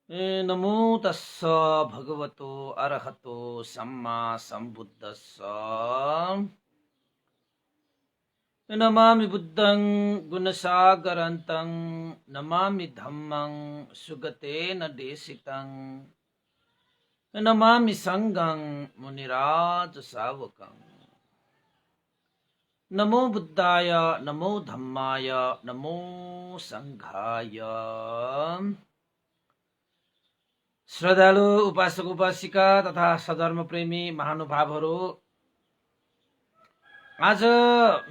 नमो तस्स भगवतो अरहतो सम्मा सम्बुद्धस्स। नमामि बुद्धं गुणसागरन्तं नमामि धम्मं सुगतेन देशितं नमामि संघं मुनिराज सावकं। नमो बुद्धाय नमो धम्माय नमो संघाय। श्रद्धालु उपासक उपासिका तथा सधर्म प्रेमी महानुभावहरू, आज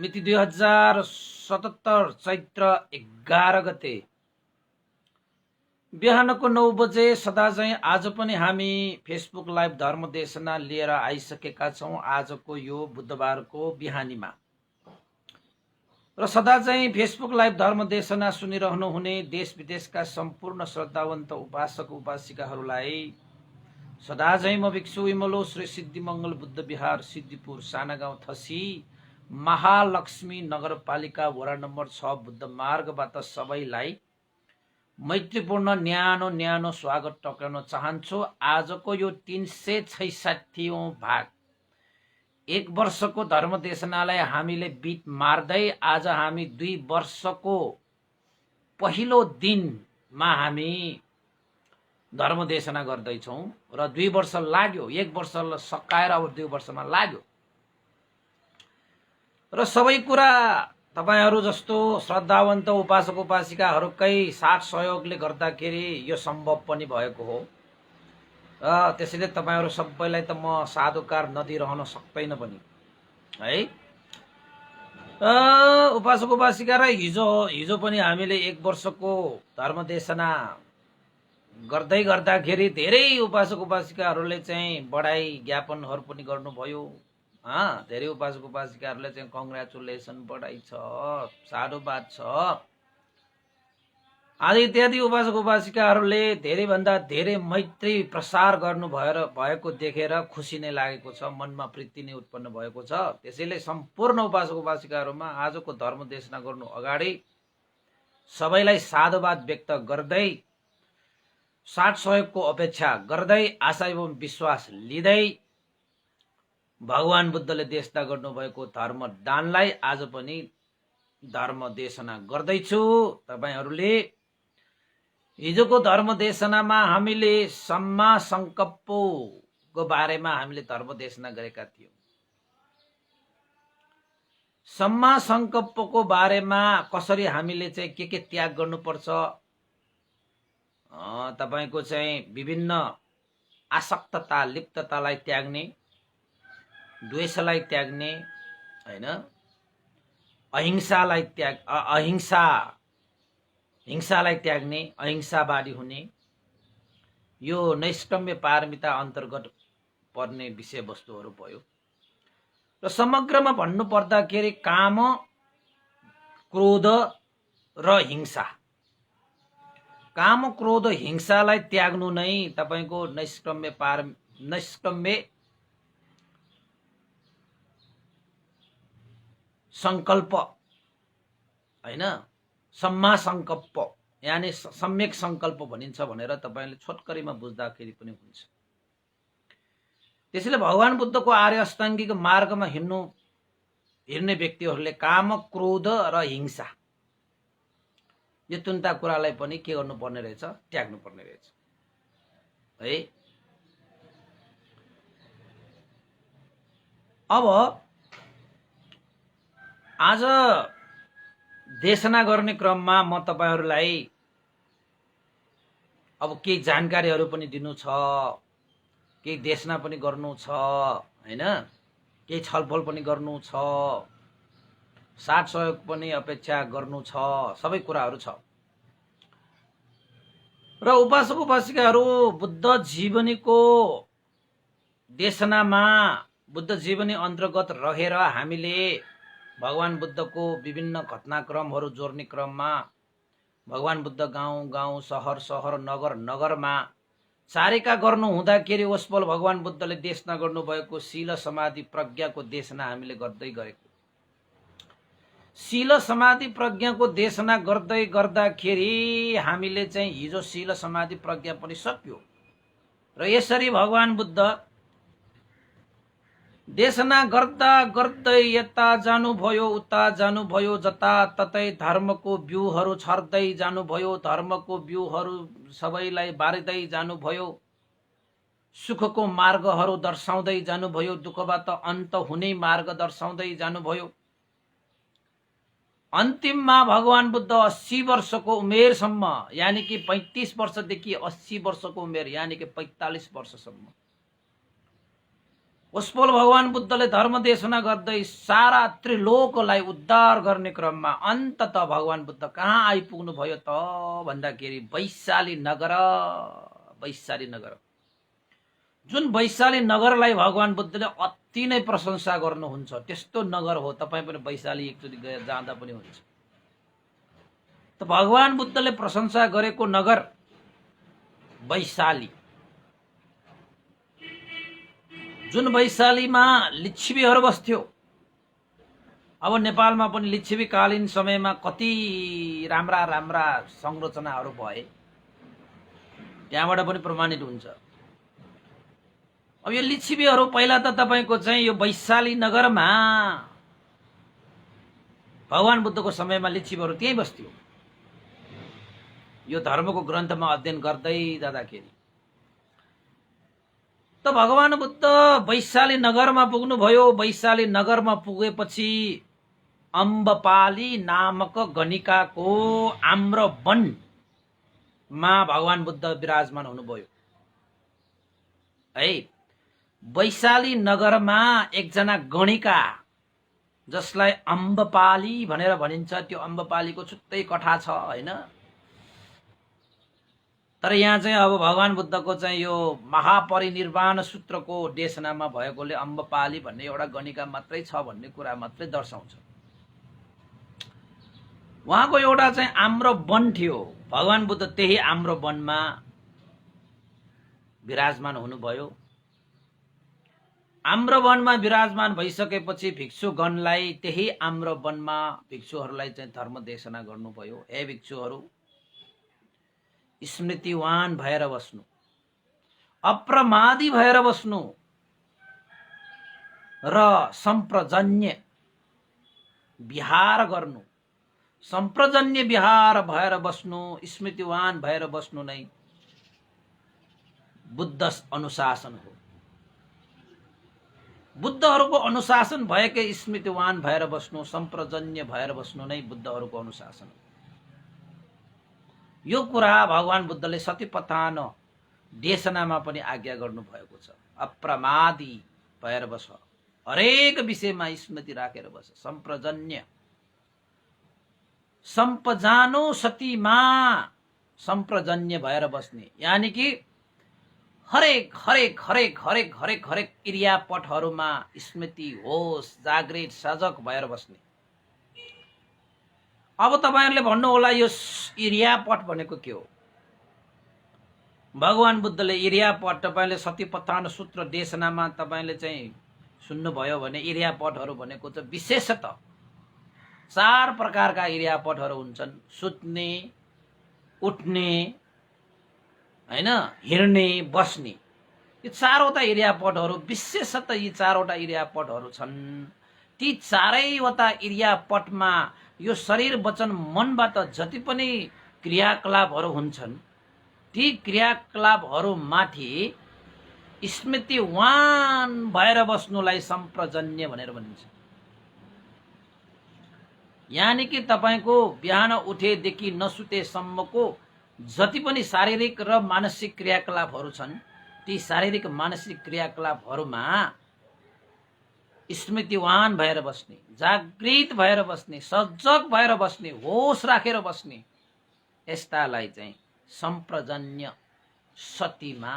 मिति 2077 चैत्र 11 गते बिहानको 9 बजे सदा चाहिँ आज पनि हामी फेसबुक लाइभ धर्म देशना लिएर आइसकेका छौँ। आजको यो बुधबारको बिहानीमा र सदा चाहिँ फेसबुक लाइभ धर्म देशना सुनिरहनु हुने देश विदेशका सम्पूर्ण श्रद्धावन्त उपासक उपासिकाहरूलाई सदा चाहिँ म भिक्षु विमलो श्री सिद्धिमङ्गल बुद्ध विहार सिद्धिपुर साना गाउँ थसी महालक्ष्मी नगरपालिका वडा नम्बर 6 बुद्ध मार्गबाट सबैलाई मैत्रीपूर्ण न्यानो न्यानो स्वागत टक्राउन चाहन्छु। आजको यो 366औं भाग एक वर्षको धर्म देशनालाई हामीले बिट मार्दै आज हामी 2 वर्षको पहिलो दिनमा हामी धर्म देशना गर्दैछौँ र 2 वर्ष लाग्यो। 1 वर्ष सकाएर अब 2 वर्षमा लाग्यो र सबै कुरा तपाईहरू जस्तो श्रद्धावन्त उपासक उपासिकाहरूकै साथ सहयोगले गर्दाखेरि यो सम्भव पनि भएको हो। र त्यसैले तपाईहरू सबैलाई त म साधुकार नदिइरहन सक्दैन पनि है। उपासक उपासिका र हिजो पनि हामीले 1 वर्षको धर्म देशना गर्दै गर्दाखेरि धेरै उपासक उपासिकाहरूले चाहिँ बधाई ज्ञापनहरू पनि गर्नुभयो। धेरै उपासक उपासिकाहरूले चाहिँ कङ्ग्रेचुलेसन बधाई छ, साधुवाद छ आदि इत्यादि। उपासक उपासिकाहरूले धेरैभन्दा धेरै मैत्री प्रसार गर्नु भएको देखेर खुसी नै लागेको छ, मनमा प्रीति नै उत्पन्न भएको छ। त्यसैले सम्पूर्ण उपासक उपासिकाहरूमा आजको धर्म देशना गर्नु अगाडि सबैलाई साधुवाद व्यक्त गर्दै साथ सहयोगको अपेक्षा गर्दै आशा एवं विश्वास लिँदै भगवान बुद्धले देशना गर्नुभएको धर्म दानलाई आज पनि धर्म देशना गर्दैछु। तपाईहरूले हिजोको धर्म देशनामा हामीले सम्मा संकल्पको बारेमा हामीले धर्म देशना गरेका थियौँ। सम्मा संकल्पको बारेमा कसरी हामीले चाहिँ के त्याग गर्नुपर्छ, तपाईको चाहिँ विभिन्न आसक्तता लिप्ततालाई त्याग्ने, द्वेषलाई त्याग्ने हैन, अहिंसालाई हिंसालाई त्याग्ने, अहिंसावादी हुने, यो नैष्कम्य पारमिता अन्तर्गत पर्ने विषयवस्तुहरू भयो। र समग्रमा भन्नु पर्दाखेरि काम, क्रोध र हिंसा, काम क्रोध हिंसालाई त्याग्नु नै तपाईको नैष्कम्य संकल्प हैन, सम्मा संकल्प यानी सम्यक संकल्प भनिन्छ भनेर तपाईले छोटकरीमा बुझ्दाखेरि पनि हुन्छ। त्यसैले भगवान बुद्धको आर्य अष्टाङ्गिक मार्गमा हिँड्ने व्यक्तिहरूले काम, क्रोध र हिंसा यो तीनटा कुरालाई पनि के गर्नुपर्ने रहेछ, त्याग्नु पर्ने रहेछ है। अब आज देशना गर्ने क्रममा म तपाईहरूलाई अब केही जानकारीहरू पनि दिनु छ, केही देशना पनि गर्नु छ हैन, केही छलफल पनि गर्नु छ, साथ सहयोग पनि अपेक्षा गर्नु छ, सबै कुराहरू छ। र उपासक उपासिकाहरू बुद्ध जीवनीको देशनामा, बुद्ध जीवनी अन्तर्गत रहेर हामीले भगवान बुद्धको विभिन्न घटनाक्रमहरू जोड्ने क्रममा भगवान बुद्ध गाउँ गाउँ, सहर सहर, नगर नगरमा चारिका गर्नु हुँदाखेरि उसपल भगवान बुद्धले देशना गर्नुभएको शील समाधि प्रज्ञाको देशना हामीले गर्दै गरेको। शील समाधि प्रज्ञाको देशना गर्दै गर्दाखेरि हामीले चाहिँ हिजो शील समाधि प्रज्ञा पनि सक्यो र यसरी भगवान बुद्ध देशना गर्दा गर्दै यता जानुभयो उता जानुभयो जताततै धर्मको बिउहरू छर्दै जानुभयो धर्मको बिउहरू सबैलाई बारिँदै जानुभयो सुखको मार्गहरू दर्शाउँदै जानुभयो दुःखबाट अन्त हुने मार्ग दर्शाउँदै जानुभयो अन्तिममा भगवान बुद्ध 80 वर्षको उमेरसम्म यानी कि 35 वर्षदेखि 80 वर्षको उमेर यानी कि 45 वर्षसम्म उसपोल भगवान बुद्धले धर्म देशना गर्दै सारा त्रिलोकलाई उद्धार गर्ने क्रममा अन्ततः भगवान बुद्ध कहाँ आइपुग्नु भयो त भन्दाखेरि वैशाली नगर जुन वैशाली नगरलाई भगवान बुद्धले अति नै प्रशंसा गर्नुहुन्छ त्यस्तो नगर हो तपाई पनि वैशाली एकचोटि जाँदा पनि हुन्छ त भगवान बुद्धले प्रशंसा गरेको नगर वैशाली जुन वैशालीमा लिच्छवीहरू बस्थ्यो अब नेपालमा पनि लिच्छवीकालीन समयमा कति राम्रा राम्रा संरचनाहरू भए त्यहाँबाट पनि प्रमाणित हुन्छ अब यो लिच्छवीहरू पहिला त तपाईको चाहिँ यो वैशाली नगरमा भगवान बुद्धको समयमा लिच्छवीहरू त्यही बस्थ्यो यो धर्मको ग्रन्थमा अध्ययन गर्दै जाँदाखेरि त भगवान बुद्ध वैशाली नगरमा पुग्नुभयो वैशाली नगरमा पुगेपछि अम्बपाली नामक गणिकाको आम्र वनमा भगवान बुद्ध विराजमान हुनुभयो है वैशाली नगरमा एकजना गणिका जसलाई अम्बपाली भनेर भनिन्छ त्यो अम्बपालीको छुट्टै कथा छ हैन तर यहाँ चाहिँ अब भगवान बुद्धको चाहिँ यो महापरिनिर्वाण सूत्रको देशनामा भएकोले अम्बपाली भन्ने एउटा गणिका मात्रै छ भन्ने कुरा मात्रै दर्शाउँछ उहाँको एउटा चाहिँ आम्र वन थियो भगवान बुद्ध त्यही आम्र वनमा विराजमान हुनुभयो आम्र वनमा विराजमान भइसकेपछि भिक्षुगणलाई त्यही आम्र वनमा भिक्षुहरूलाई चाहिँ धर्म देशना गर्नुभयो हे भिक्षुहरू स्मृतिवान भएर बस्नु अप्रमादी भएर बस्नु र सम्प्रजन्य विहार गर्नु सम्प्रजन्य विहार भएर बस्नु स्मृतिवान भएर बस्नु नै बुद्ध अनुशासन हो बुद्धहरूको अनुशासन भएकै स्मृतिवान भएर बस्नु सम्प्रजन्य भएर बस्नु नै बुद्धहरूको अनुशासन हो यो कुरा भगवान बुद्धले सतिपथान देशनामा पनि आज्ञा गर्नु भएको छ अप्रमादी भएर बस हरेक विषयमा स्मृति राखेर बस सम्प्रजन्य सम्पजानो सतीमा सम्प्रजन्य भएर बस्ने यानी कि हरेक हरेक हरेक हरेक हरेक हरेक क्रियापटहरूमा स्मृति होस् जागृत सजग भएर बस्ने अब तपाईहरुले भन्नु होला यो क्रियापट भनेको के हो भगवान बुद्धले क्रियापट तपाईले सतिपथान सूत्र देशनामा तपाईले चाहिँ सुन्नुभयो भने क्रियापटहरू भनेको चाहिँ विशेषतः 4 प्रकारका क्रियापटहरू हुन्छन् सुत्ने उठ्ने हैन हिँड्ने बस्ने यी 4वटा क्रियापटहरू विशेषतः यी 4वटा क्रियापटहरू छन् ती 4वटा क्रियापटमा यो शरीर वचन मनबाट जति पनि क्रियाकलापहरू हुन्छन् ती क्रियाकलापहरू माथि स्मृतिवान भएर बस्नुलाई सम्प्रजन्य भनेर भनिन्छ यानी कि तपाईको बिहान उठेदेखि नसुतेसम्मको जति पनि शारीरिक र मानसिक क्रियाकलापहरू छन् ती शारीरिक मानसिक क्रियाकलापहरूमा स्मृतिवान भएर बस्ने जागृत भएर बस्ने सजग भएर बस्ने होश राखेर बस्ने यस्तालाई चाहिँ सम्प्रजन्य सतीमा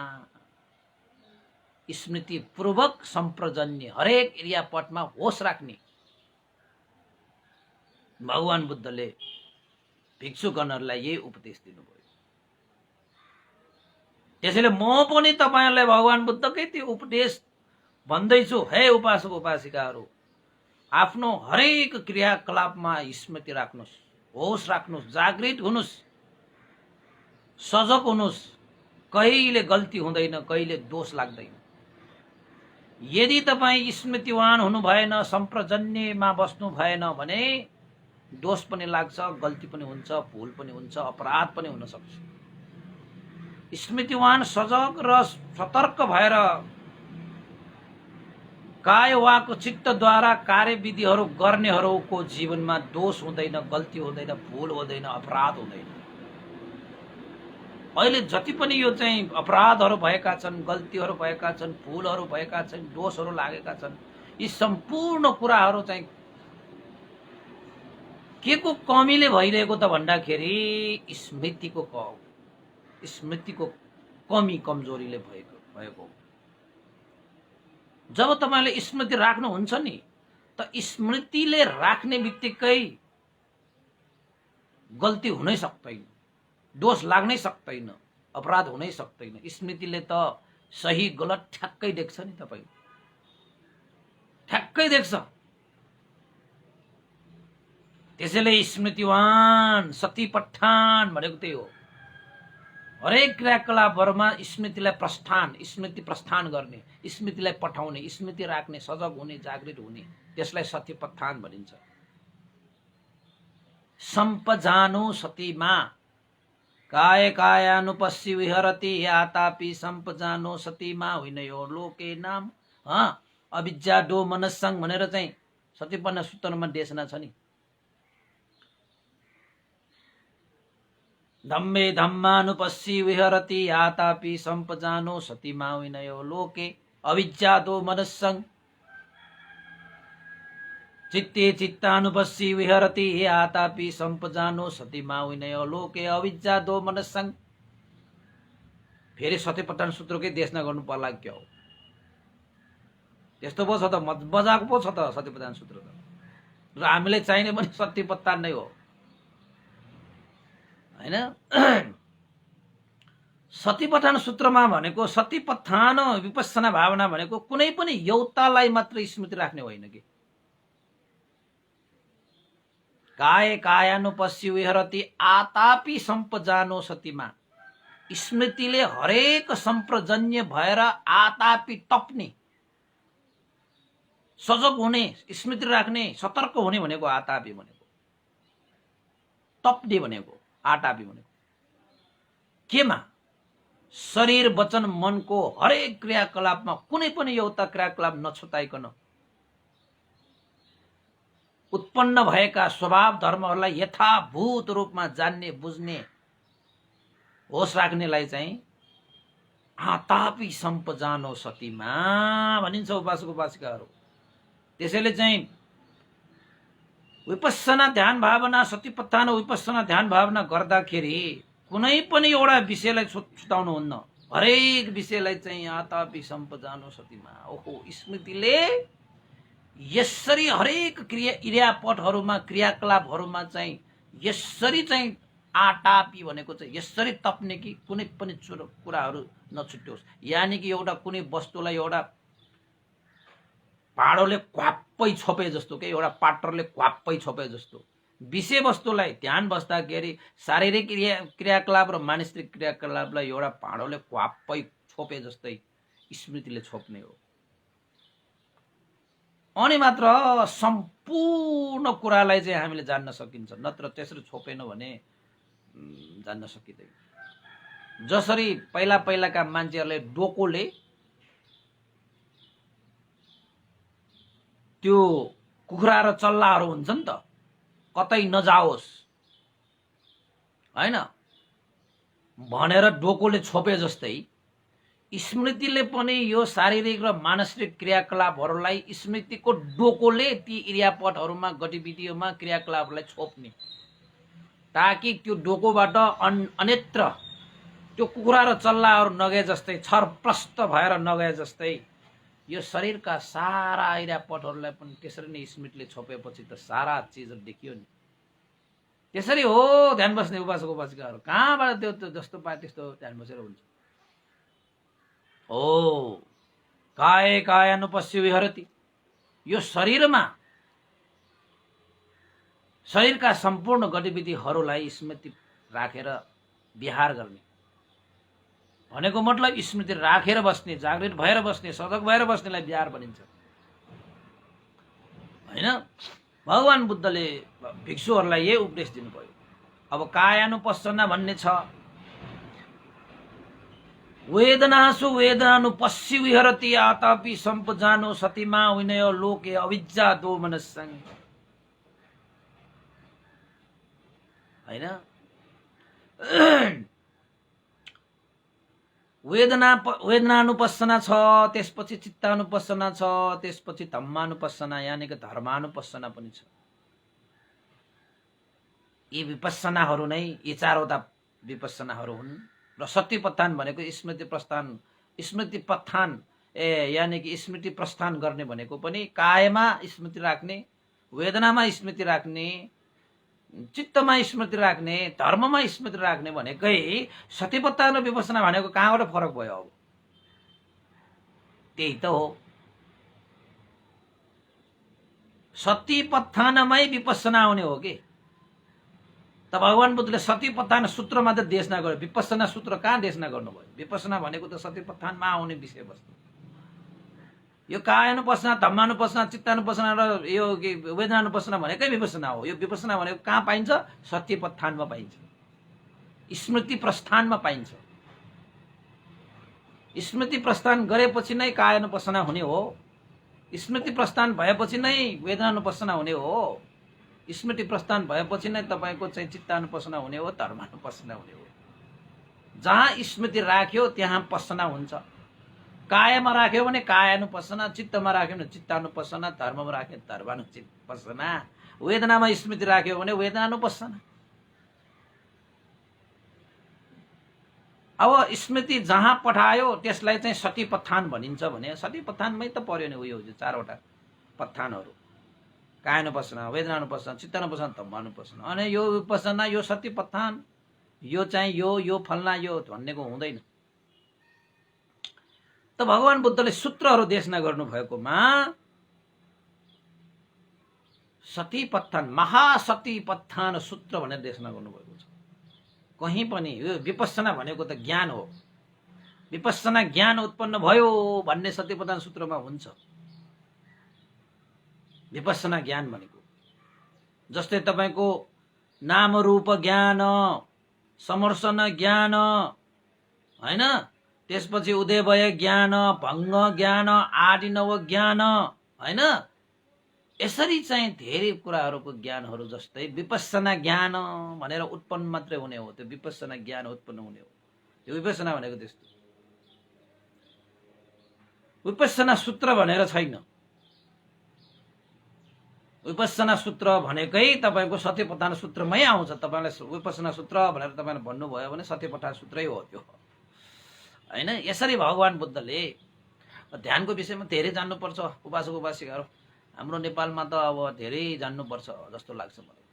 स्मृति पूर्वक सम्प्रजन्य हरेक क्रियापटमा होश राख्ने भगवान बुद्धले भिक्षुगणहरूलाई यही उपदेश दिनुभयो त्यसैले म पनि तपाईहरुलाई भगवान बुद्धकै त्यो उपदेश भन्दैछु हे उपासक उपासिकाहरू आफ्नो हरेक क्रियाकलापमा स्मृति राख्नुहोस्, होस राख्नुहोस्, जागृत हुनुहोस्, सजग हुनुहोस्। कहिले गल्ती हुँदैन, कहिले दोष लाग्दैन। यदि तपाईँ स्मृतिवान हुनु भएन, सम्प्रजन्यमा बस्नु भएन भने दोष पनि लाग्छ, गल्ती पनि हुन्छ, भूल पनि हुन्छ, अपराध पनि हुन सक्छ। स्मृतिवान, सजग र सतर्क भएर काय वाक चित्तद्वारा कार्यविधिहरू गर्नेहरूको जीवनमा दोष हुँदैन, गल्ती हुँदैन, भूल हुँदैन, अपराध हुँदैन। अहिले जति पनि यो चाहिँ अपराधहरू भएका छन्, गल्तीहरू भएका छन्, भूलहरू भएका छन्, दोषहरू लागेका छन्, यी सम्पूर्ण कुराहरू चाहिँ के को कमीले भइरहेको त भन्दाखेरि स्मृतिको कमी कमजोरीले भएको। जब तपाईले स्मृति राख्नुहुन्छ नि, त स्मृतिले राख्ने बित्तिकै गल्ती हुनै सक्दैन, दोष लाग्नै सक्दैन, अपराध हुनै सक्दैन। स्मृतिले त सही गलत ठ्याक्कै देख्छ नि, तपाईँ ठ्याक्कै देख्छ। त्यसैले स्मृतिवान सती पठान भनेको त्यही हो। हरेक क्रियाकलापहरूमा स्मृतिलाई स्मृति प्रस्थान गर्ने, स्मृतिलाई पठाउने, स्मृति राख्ने, सजग हुने, जागृत हुने, त्यसलाई सती पठान भनिन्छ। सम्पजानो सतीमा काय कायानुपस्सी विहरति यातापि सम्पजानो सतीमा होइन यो लोके नाम अविद्या डो मनस्संग भनेर चाहिँ सतीपन्न सूत्रमा देशना छ नि। धम्मे धम्मानुपस्सी विहरति यातापि सम्पजानो सतीमा विनयो लोके अविद्या दो मनस्संग चित्ते चित्तानुपस्सी विहरति यातापि सम्पजानो सतीमा विनयो लोके अविद्या दो मनस्संग। फेरि सतीपट्टन सूत्रकै देशना गर्नु पर्ला क्या हो? त्यस्तो पो छ त, बजाको पो छ त सतीपट्टन सूत्र त। र हामीलाई चाहिने पनि सतीपट्टन नै हो हैन। सतीपठान सूत्रमा भनेको सतीपठान विपස්සना भावना भनेको कुनै पनि एउटालाई मात्र स्मृति राख्ने होइन कि। काय कायानुपस्सी विहरति आतापि सम्पजानो सतीमा, स्मृतिले हरेक सम्प्रजन्य भएर आतापि टप्ने, सजग हुने, स्मृति राख्ने, सतर्क हुने भनेको आतापि भनेको, टप्ने भनेको आतापि भनेको केमा? शरीर वचन मनको हरेक क्रियाकलापमा कुनै पनि एउटा क्रियाकलाप नछुटाइकन उत्पन्न भएका स्वभाव धर्महरूलाई यथाभूत रूपमा जान्ने, बुझ्ने, होस राख्नेलाई चाहिँ आतापि सम्पजानो सतीमा भनिन्छ उपासक उपासिकाहरू। त्यसैले चाहिँ विपස්සना ध्यान भावना, सतीपत्थान विपස්සना ध्यान भावना गर्दाखेरि कुनै पनि एउटा विषयलाई छुटाउनु हुन्न, हरेक विषयलाई चाहिँ आतापि सम्पजानो सतीमा। ओहो, स्मृतिले यसरी हरेक क्रियापटहरूमा, क्रियाकलापहरूमा चाहिँ यसरी चाहिँ आतापि भनेको चाहिँ यसरी तप्ने कि कुनै पनि कुराहरू नछुट्योस्। यानि कि एउटा कुनै वस्तुलाई एउटा पाडोले क्वाप्पै छोपे जस्तो के, एउटा पाटरले क्वाप्पै छोपे जस्तो विषय वस्तुलाई ध्यान बस्दाखेरि शारीरिक क्रियाकलाप र मानसिक क्रियाकलापलाई एउटा पाडोले क्वाप्पै छोपे जस्तै स्मृतिले छोप्ने हो। अनि मात्र सम्पूर्ण कुरालाई चाहिँ हामीले जान्न सकिन्छ, नत्र त्यसरी छोपेन भने जान्न सकिँदैन। जसरी पहिलाका मान्छेहरूले डोकोले त्यो कुखुरा र चल्लाहरू हुन्छ नि त, कतै नजाओस् हैन भनेर डोकोले छोपे जस्तै स्मृतिले पनि यो शारीरिक र मानसिक क्रियाकलापहरूलाई स्मृतिको डोकोले ती क्रियापटहरूमा, गतिविधिमा, क्रियाकलापहरूलाई छोप्ने, ताकि त्यो डोकोबाट अन्यत्र त्यो कुखुरा र चल्लाहरू नगए जस्तै, छरप्रस्त भएर नगए जस्तै यो शरीरका सारा क्रियापटहरूलाई पनि त्यसरी नै स्मृतिले छोपेपछि त सारा चिजहरू देखियो नि। त्यसरी हो ध्यान बस्ने उपासक उपासिकाहरू। कहाँबाट त्यो जस्तो पाए त्यस्तो ध्यान बसेर हुन्छ? ओ काय कायानुपस्सी विहरति, यो शरीरमा शरीरका सम्पूर्ण गतिविधिहरूलाई स्मृति राखेर विहार गर्ने भनेको मतलब स्मृति राखेर बस्ने, जागृत भएर बस्ने, सजग भएर बस्नेलाई विहार भनिन्छ हैन। भगवान बुद्धले भिक्षुहरूलाई यही उपदेश दिनुभयो। अब कायानुपස්සना भन्ने छ, वेदनासु वेदनानुपस्सी विहरति आतापि सम्पजानो सतिमा विनय लोके अविद्या दो मनस्संग हैन। वेदनानुपස්සना छ, त्यसपछि चित्तानुपස්සना छ, त्यसपछि धम्मानुपස්සना यानि कि धर्मानुपස්සना पनि छ। यी विपස්සनाहरू नै यी चारवटा विपස්සनाहरू हुन्। र सतिपत्थान भनेको स्मृति प्रस्थान यानि कि स्मृति प्रस्थान गर्ने भनेको पनि कायमा स्मृति राख्ने, वेदनामा स्मृति राख्ने, चित्तमा स्मृति राख्ने, धर्ममा स्मृति राख्ने भनेकै सतिपत्थान र विपස්සना भनेको कहाँबाट फरक भयो? अब त्यही त हो। सतिपत्थानमै विपස්සना आउने हो कि। त भगवान बुद्धले सतिपत्थान सूत्र मात्र देशना गर्यो, विपස්සना सूत्र कहाँ देशना गर्नुभयो? विपස්සना भनेको त सतिपत्थानमा आउने विषयवस्तु। यो कायानुपස්සना, धम्मानुपස්සना, चित्तानुपස්සना र यो वेदनानुपස්සना भनेकै विपස්සना हो। यो विपස්සना भनेको कहाँ पाइन्छ? सतिपत्थानमा पाइन्छ, स्मृति प्रस्थानमा पाइन्छ। स्मृति प्रस्थान गरेपछि नै कायानुपස්සना हुने हो, स्मृति प्रस्थान भएपछि नै वेदनानुपස්සना हुने हो, स्मृति प्रस्थान भएपछि नै तपाईको चाहिँ चित्तानुपස්සना हुने हो, धर्मानुपස්සना हुने हो। जहाँ स्मृति राख्यो त्यहाँ पස්සना हुन्छ। कायमा राख्यो भने कायानुपස්සना, चित्तमा राख्यो भने चित्तानुपස්සना, धर्ममा राख्यो धर्मानुपස්සना, वेदनामा स्मृति राख्यो भने वेदनानुपස්සना। अब स्मृति जहाँ पठायो त्यसलाई चाहिँ सतिपत्थान भनिन्छ भने सतिपत्थानमै त पर्यो नि उयो चारवटा पत्थानहरू, कायानुपස්සना, वेदनानुपස්සना, चित्तानुपස්සना, धम्मानुपස්සना। अनि यो विपස්සना, यो सतिपत्थान, यो चाहिँ यो फल्ना यो भन्नेको हुँदैन। त भगवान बुद्धले सूत्रहरू देशना गर्नुभएकोमा सतिपत्थान, महासतिपत्थान सूत्र भनेर देशना गर्नुभएको छ। कहीँ पनि यो विपස්සना भनेको त ज्ञान हो, विपස්සना ज्ञान उत्पन्न भयो भन्ने सतिपत्थान सूत्रमा हुन्छ। विपස්සना ज्ञान भनेको जस्तै तपाईको नाम रूप ज्ञान, समर्शन ज्ञान हैन, त्यसपछि उदयभय ज्ञान, भङ्ग ज्ञान, आदिनव ज्ञान हैन, यसरी चाहिँ धेरै कुराहरूको ज्ञानहरू जस्तै विपස්සना ज्ञान भनेर उत्पन्न मात्रै हुने हो। त्यो विपස්සना ज्ञान उत्पन्न हुने हो। त्यो विपස්සना भनेको त्यस्तो। विपස්සना सूत्र भनेर छैन। विपස්සना सूत्र भनेकै तपाईको सतिपत्थान सूत्रमै आउँछ। तपाईलाई विपස්සना सूत्र भनेर तपाईले भन्नुभयो भने सतिपत्थान सूत्रै हो त्यो हैन। यसरी भगवान बुद्धले ध्यानको विषयमा धेरै जान्नुपर्छ उपासक उपासिकाहरू। हाम्रो नेपालमा त अब धेरै जान्नुपर्छ जस्तो लाग्छ मलाई।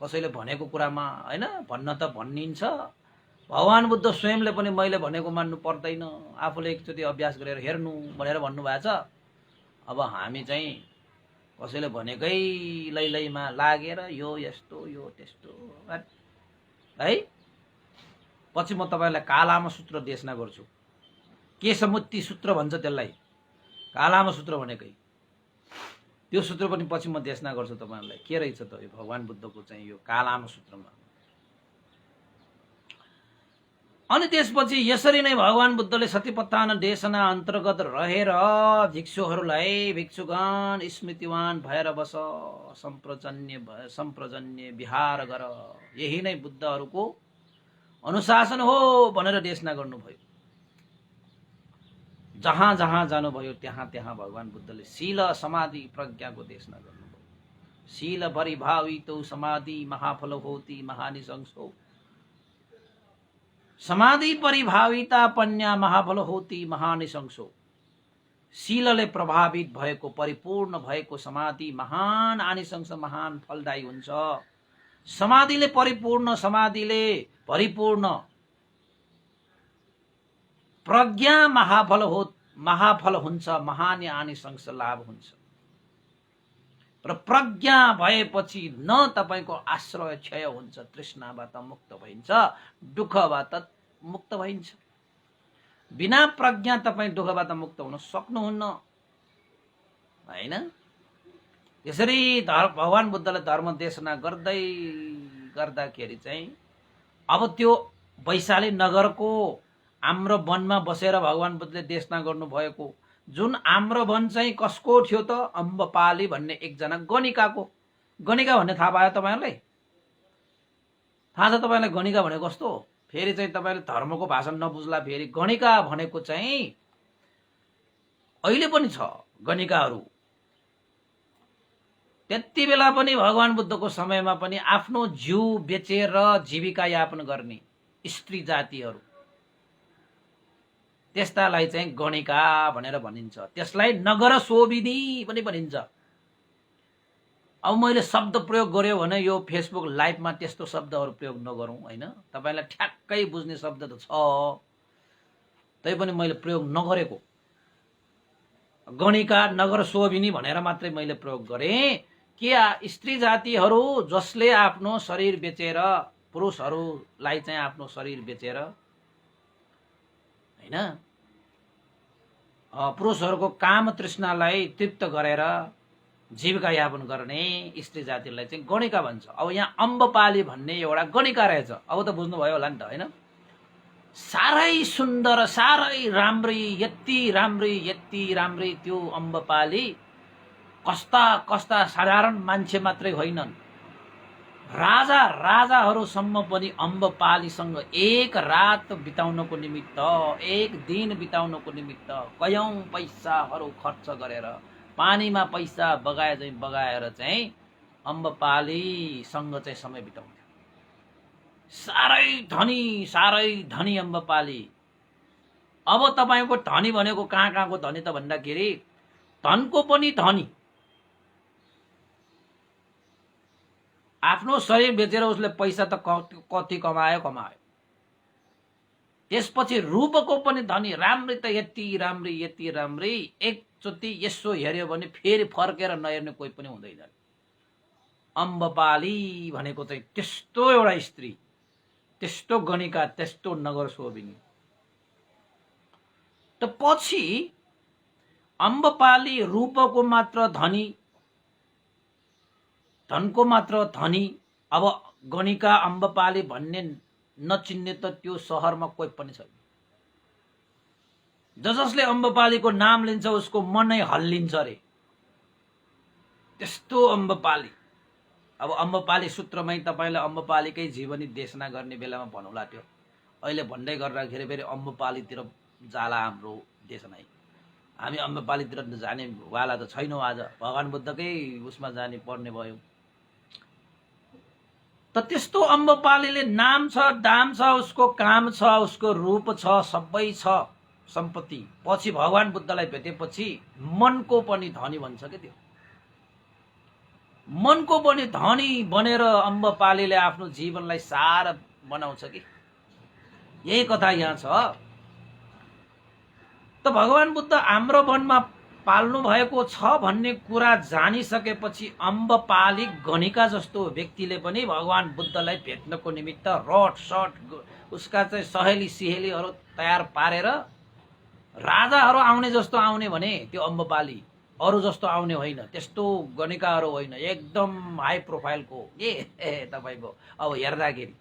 कसैले भनेको कुरामा हैन भन्न त भनिन्छ। भगवान बुद्ध स्वयंले पनि मैले भनेको मान्नु पर्दैन, आफूले एकचोटि अभ्यास गरेर हेर्नु भनेर भन्नुभएको छ। अब हामी चाहिँ कसैले भनेकै लैलैमा लागेर यो यस्तो यो त्यस्तो है। पछि म तपाईलाई कालामा सूत्र देशना गर्छु। केशमुत्ति सूत्र भन्छ त्यसलाई, कालामा सूत्र भनेकै त्यो सूत्र पनि पछि म देशना गर्छु तपाईहरुलाई। के रहेछ त यो भगवान बुद्धको चाहिँ यो कालामा सूत्रमा। अनि त्यसपछि यसरी नै भगवान बुद्धले सतिपत्थान देशना अन्तर्गत रहेर भिक्षुहरूलाई भिक्षुगण स्मृतिवान भएर बस, सम्प्रजन्य विहार गर, यही नै बुद्धहरूको अनुशासन हो भनेर देशना गर्नुभयो। जहाँ जहाँ जानुभयो त्यहाँ त्यहाँ भगवान बुद्धले शील समाधि प्रज्ञाको देशना गर्नुभयो। शील परिभावितो समाधि महाफल होती महानिशंसो, समाधि परिभाविता पन्या महाफल होती महानिशंसो। शीलले प्रभावित भएको परिपूर्ण भएको समाधि महान आनिशंस महान फलदायी हुन्छ। समाधिले परिपूर्ण प्रज्ञा महाफल हुन्छ, महान आनिशंस लाभ हुन्छ। र प्रज्ञा भएपछि न तपाईको आश्रय क्षय हुन्छ, तृष्णाबाट मुक्त भइन्छ, दुःखबाट मुक्त भइन्छ। बिना प्रज्ञा तपाईँ दुःखबाट मुक्त हुन सक्नुहुन्न हैन। यसरी भगवान बुद्धले धर्म देशना गर्दै गर्दाखेरि चाहिँ अब त्यो वैशाली नगरको आम्रो वनमा बसेर भगवान बुद्धले देशना गर्नु भएको जुन आम्रो वन चाहिँ कसको थियो त? अम्बपाली भन्ने एकजना गणिकाको। गणिका भन्ने थाहा पायो तपाईहरुलाई? थाहा छ तपाईलाई गणिका भनेको कस्तो हो? फेरि चाहिँ तपाईले धर्मको भाषा नबुझ्ला फेरि गणिका भनेको चाहिँ अहिले पनि छ गणिकाहरू। त्यति बेला पनि भगवान बुद्धको समयमा पनि आफ्नो जीव बेचेर जीविका यापन गर्ने स्त्री जातिहरू, त्यस्तालाई चाहिँ गणिका भनेर भनिन्छ। त्यसलाई नगर शोभिनी पनि भनिन्छ। अब मैले शब्द प्रयोग गर्यो भने यो फेसबुक लाइभमा त्यस्तो शब्दहरू प्रयोग नगरौँ हैन। तपाईलाई ठ्याक्कै बुझ्ने शब्द त छ, तैपनि मैले प्रयोग नगरेको। गणिका नगर शोभिनी भनेर मात्रै मैले प्रयोग गरेँ कि स्त्री जातिहरू जसले आफ्नो शरीर बेचेर, पुरुषहरूलाई चाहिँ आफ्नो शरीर बेचेर हैन, पुरुषहरूको काम तृष्णालाई तृप्त गरेर जीविका यापन गर्ने स्त्री जातिलाई चाहिँ गणिका भन्छ। अब यहाँ अम्बपाली भन्ने एउटा गणिका रहेछ। अब त बुझ्नुभयो होला नि त हैन। साह्रै सुन्दर, साह्रै राम्री, यति राम्री त्यो अम्बपाली कस्ता कस्ता साधारण मान्छे मात्रै होइनन्, राजाहरूसम्म पनि अम्बपालीसँग एक रात बिताउनको निमित्त, एक दिन बिताउनको निमित्त कयौं पैसाहरू खर्च गरेर, पानीमा पैसा बगाएर चाहिँ अम्बपालीसँग चाहिँ समय बिताउँथ्यो। साह्रै धनी अम्बपाली। अब तपाईको धनी भनेको कहाँको धनी त भन्दाखेरि धनको पनि धनी। आफ्नो शरीर बेचेर उसले पैसा त कति कमायो। त्यसपछि रूपको पनि धनी। राम्री त यति राम्री, एकचोटि यसो हेर्यो भने फेरि फर्केर नहेर्ने कोही पनि हुँदैन। अम्बपाली भनेको चाहिँ त्यस्तो एउटा स्त्री, त्यस्तो गणिका, त्यस्तो नगर शोभिनी। त पछि अम्बपाली रूपको मात्र धनी, धनको मात्र धनी। अब गणिका अम्बपाली भन्ने नचिन्ने त त्यो शहरमा कोही पनि छैन। जसले अम्बपालीको नाम लिन्छ उसको मनै हल्लिन्छ रे, त्यस्तो अम्बपाली। अब अम्बपाली सूत्रमै तपाईलाई अम्बपालीकै जीवनी देशना गर्ने बेलामा भनौला त्यो। अहिले भन्दै गर्दाखेरि फेरि अम्बपालीतिर जाला हाम्रो देशनै। हामी अम्बपालीतिर जाने वाला त छैनौँ। आज भगवान बुद्धकै उसमा जाने पर्ने भयो। त त्यस्तो अम्बपालीले नाम छ, दाम छ, उसको काम छ, उसको रूप छ, सबै छ, सम्पत्ति। पछि भगवान बुद्धलाई भेटेपछि मनको पनि धनी भन्छ के त्यो। मनको पनि धनी बनेर अम्बपालीले आफ्नो जीवनलाई सार बनाउँछ कि। यही कथा यहाँ छ। त भगवान बुद्ध हाम्रो वनमा पाल्नु भएको छ भन्ने कुरा जानिसकेपछि अम्बपाली गणिका जस्तो व्यक्तिले पनि भगवान बुद्धलाई भेट्नको निमित्त रट उसका चाहिँ सहेली सिहेलीहरू तयार पारेर, राजाहरू आउने जस्तो आउने भने त्यो अम्बपाली, अरू जस्तो आउने होइन, त्यस्तो गणिकाहरू होइन, एकदम हाई प्रोफाइलको के तपाईको। अब हेर्दाखेरि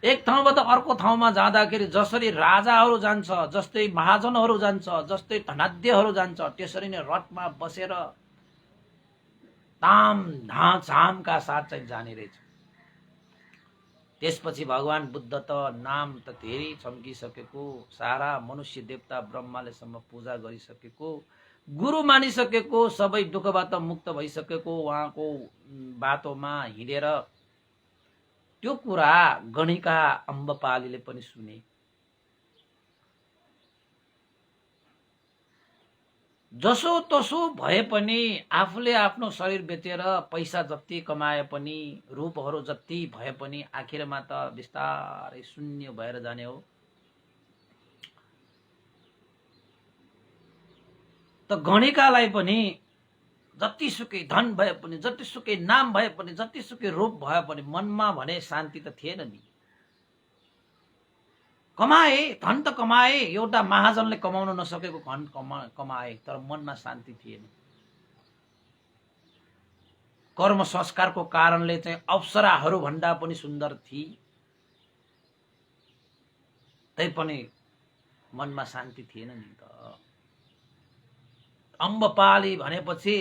एक ठाउँबाट अर्को ठाउँमा जाँदाखेरि जसरी राजाहरू जान्छ, जस्तै महाजनहरू जान्छ, जस्तै धनाढ्यहरू जान्छ, त्यसरी नै रथमा बसेर ताम झामका साथ चाहिँ जाने रहेछ। त्यसपछि भगवान बुद्ध त नाम त धेरै चम्किसकेको, सारा मनुष्य देवता ब्रह्माले सम्म पूजा गरिसकेको, गुरु मानिसकेको, सबै दुःखबाट मुक्त भइसकेको उहाँको बाटोमा हिँडेर त्यो कुरा गणिका अम्बपालीले पनि सुने। जसो तसो भए पनि आफूले आफ्नो शरीर बेचेर पैसा जति कमाए पनि, रूपहरू जति भए पनि आखिरमा त बिस्तारै शून्य भएर जाने हो। त गणिकालाई पनि जतिसुकै धन भए पनि, जतिसुकै नाम भए पनि, जतिसुकै रूप भए पनि मनमा भने शान्ति त थिएन नि। कमाए, धन त कमाए, एउटा महाजनले कमाउन नसकेको धन कमाए, तर मनमा शान्ति थिएन। कर्म संस्कारको कारणले चाहिँ अप्सराहरू भन्दा पनि सुन्दर थिए, तैपनि मनमा शान्ति थिएन नि त। अम्बपाली भनेपछि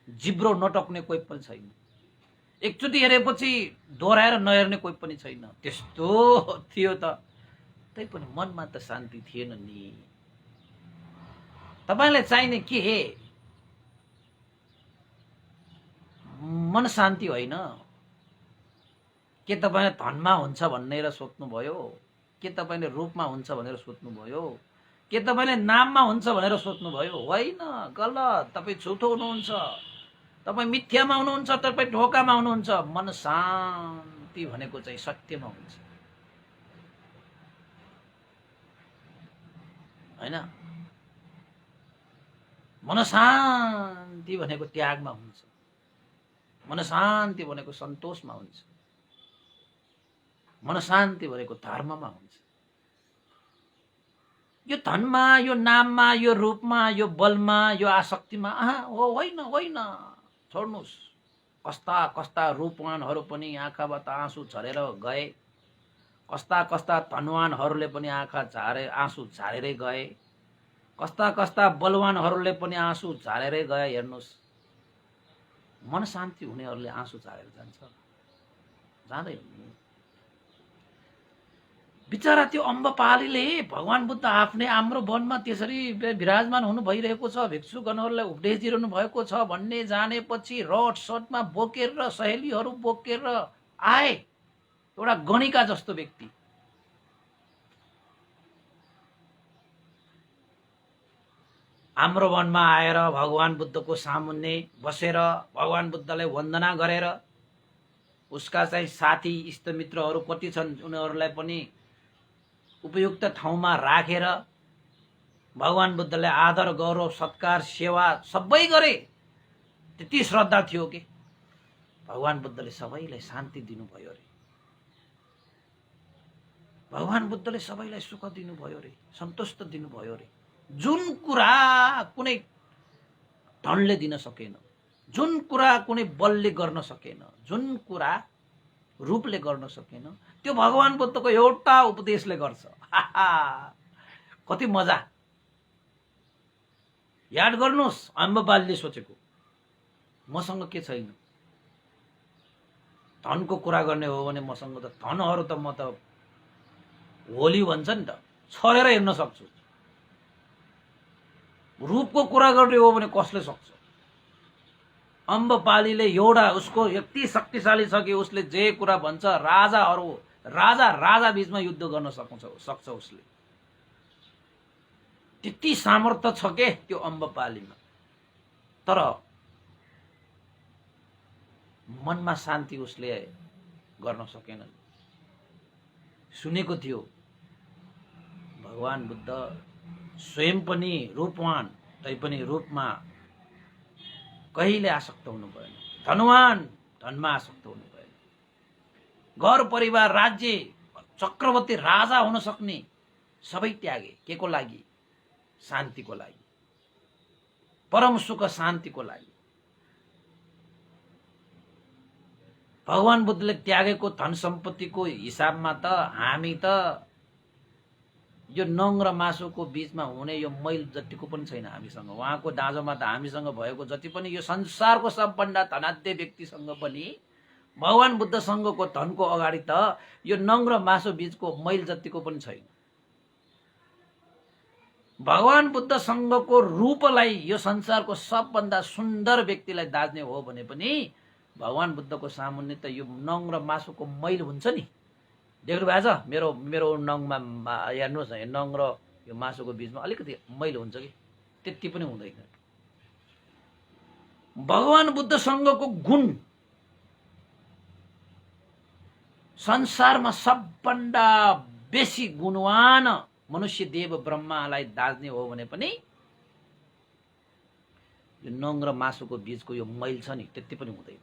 जिब्रो नटक्ने कोही पनि छैन, एकचोटि हेरेपछि दोहोऱ्याएर नहेर्ने कोही पनि छैन, त्यस्तो थियो त। तैपनि मनमा त शान्ति थिएन नि। तपाईलाई चाहिने के हे? मन शान्ति होइन। के तपाईले धनमा हुन्छ भनेर सोच्नुभयो? के तपाईले रूपमा हुन्छ भनेर सोच्नुभयो? के तपाईले नाममा हुन्छ भनेर सोच्नुभयो? होइन, गलत। तपाई झुठो हुनुहुन्छ, तपाई मिथ्यामा हुनुहुन्छ, तपाई ढोकामा हुनुहुन्छ। मन शान्ति भनेको चाहिँ सत्यमा हुन्छ, हैन? मन शान्ति भनेको त्यागमा हुन्छ, मन शान्ति भनेको सन्तोषमा हुन्छ, मन शान्ति भनेको धर्ममा हुन्छ। यो धनमा, यो नाममा, यो रूपमा, यो बलमा, यो आसक्तिमा होइन, होइन, छोड्नुस्। कस्ता कस्ता रूपवानहरू पनि आँखाबाट आँसु झरेर गए, कस्ता कस्ता धनवानहरूले पनि आँसु झारेरै गए, कस्ता कस्ता बलवानहरूले पनि आँसु झारेरै गए। हेर्नुस्, मन शान्ति हुनेहरूले आँसु झारेर जान्छ? जाँदैन। बिचरा त्यो अम्बपालीले भगवान बुद्ध आफ्नै हाम्रो वनमा त्यसरी विराजमान हुनु भइरहेको छ, भिक्षुगणहरूलाई उपदेश दिइरहनु भएको छ भन्ने जानेपछि रट सटमा बोकेर र सहेलीहरू बोकेर आए, एउटा गणिका जस्तो व्यक्ति। हाम्रो वनमा आएर भगवान बुद्धको सामुन्ने बसेर भगवान बुद्धलाई वन्दना गरेर, उसका चाहिँ साथी इष्टमित्रहरू कति छन् उनीहरूलाई पनि उपयुक्त ठाउँमा राखेर भगवान बुद्धलाई आदर गौरव सत्कार सेवा सबै गरे। त्यति श्रद्धा थियो कि भगवान बुद्धले सबैलाई शान्ति दिनुभयो रे, भगवान बुद्धले सबैलाई सुख दिनुभयो रे, सन्तुष्ट दिनुभयो रे। जुन कुरा कुनै धनले दिन सकेन, जुन कुरा कुनै बलले गर्न सकेन, जुन कुरा रूपले गर्न सकेन, त्यो भगवान बुद्धको एउटा उपदेशले गर्छ। कति मजा! याद गर्नुहोस्, अम्बपालीले सोचेको मसँग के छैन। धनको कुरा गर्ने हो भने मसँग त धनहरू त म त होली भन्छ नि त, छरेर हेर्न सक्छु। रूपको कुरा गर्ने हो भने कसले सक्छ? अम्बपालीले एउटा उसको यति शक्तिशाली छ कि उसले जे कुरा भन्छ राजा बीचमा युद्ध गर्न सक्छ उसले। त्यति सामर्थ्य छ के त्यो अम्बपालीमा। तर मनमा शान्ति उसले गर्न सकेन। सुनेको थियो भगवान बुद्ध स्वयं पनि रूपवान, तैपनि रूपमा कहिले आसक्त हुनु भएन। धनवान, धनमा आसक्त हुनु भएन। घर परिवार राज्य चक्रवर्ती राजा हुन सक्ने सबै त्यागे। के को लागि? शान्तिको लागि, परम सुख शान्तिको लागि। भगवान बुद्धले त्यागेको धन सम्पत्तिको हिसाबमा त हामी त यो नङ र मासुको बीचमा हुने यो मैल जतिको पनि छैन हामीसँग। उहाँको दाँजोमा त हामीसँग भएको जति पनि यो संसारको सबभन्दा धनाढ्य व्यक्तिसँग पनि भगवान बुद्धसँगको धनको अगाडि त यो नङ र मासु बीचको मैल जतिको पनि छैन। भगवान बुद्धसँगको रूपलाई यो संसारको सबभन्दा सुन्दर व्यक्तिलाई दाज्ने हो भने पनि भगवान बुद्धको सामुन्ने त यो नङ र मासुको मैल हुन्छ नि। देख्नु भएको छ? मेरो नङमा हेर्नुहोस् न, नङ र यो मासुको बीचमा अलिकति मैल हुन्छ कि त्यति पनि हुँदैन। भगवान बुद्धसँगको गुण संसारमा सबभन्दा बेसी गुणवान मनुष्य देव ब्रह्मालाई दाज्ने हो भने पनि यो नङ र मासुको बीचको यो मैल छ नि त्यति पनि हुँदैन।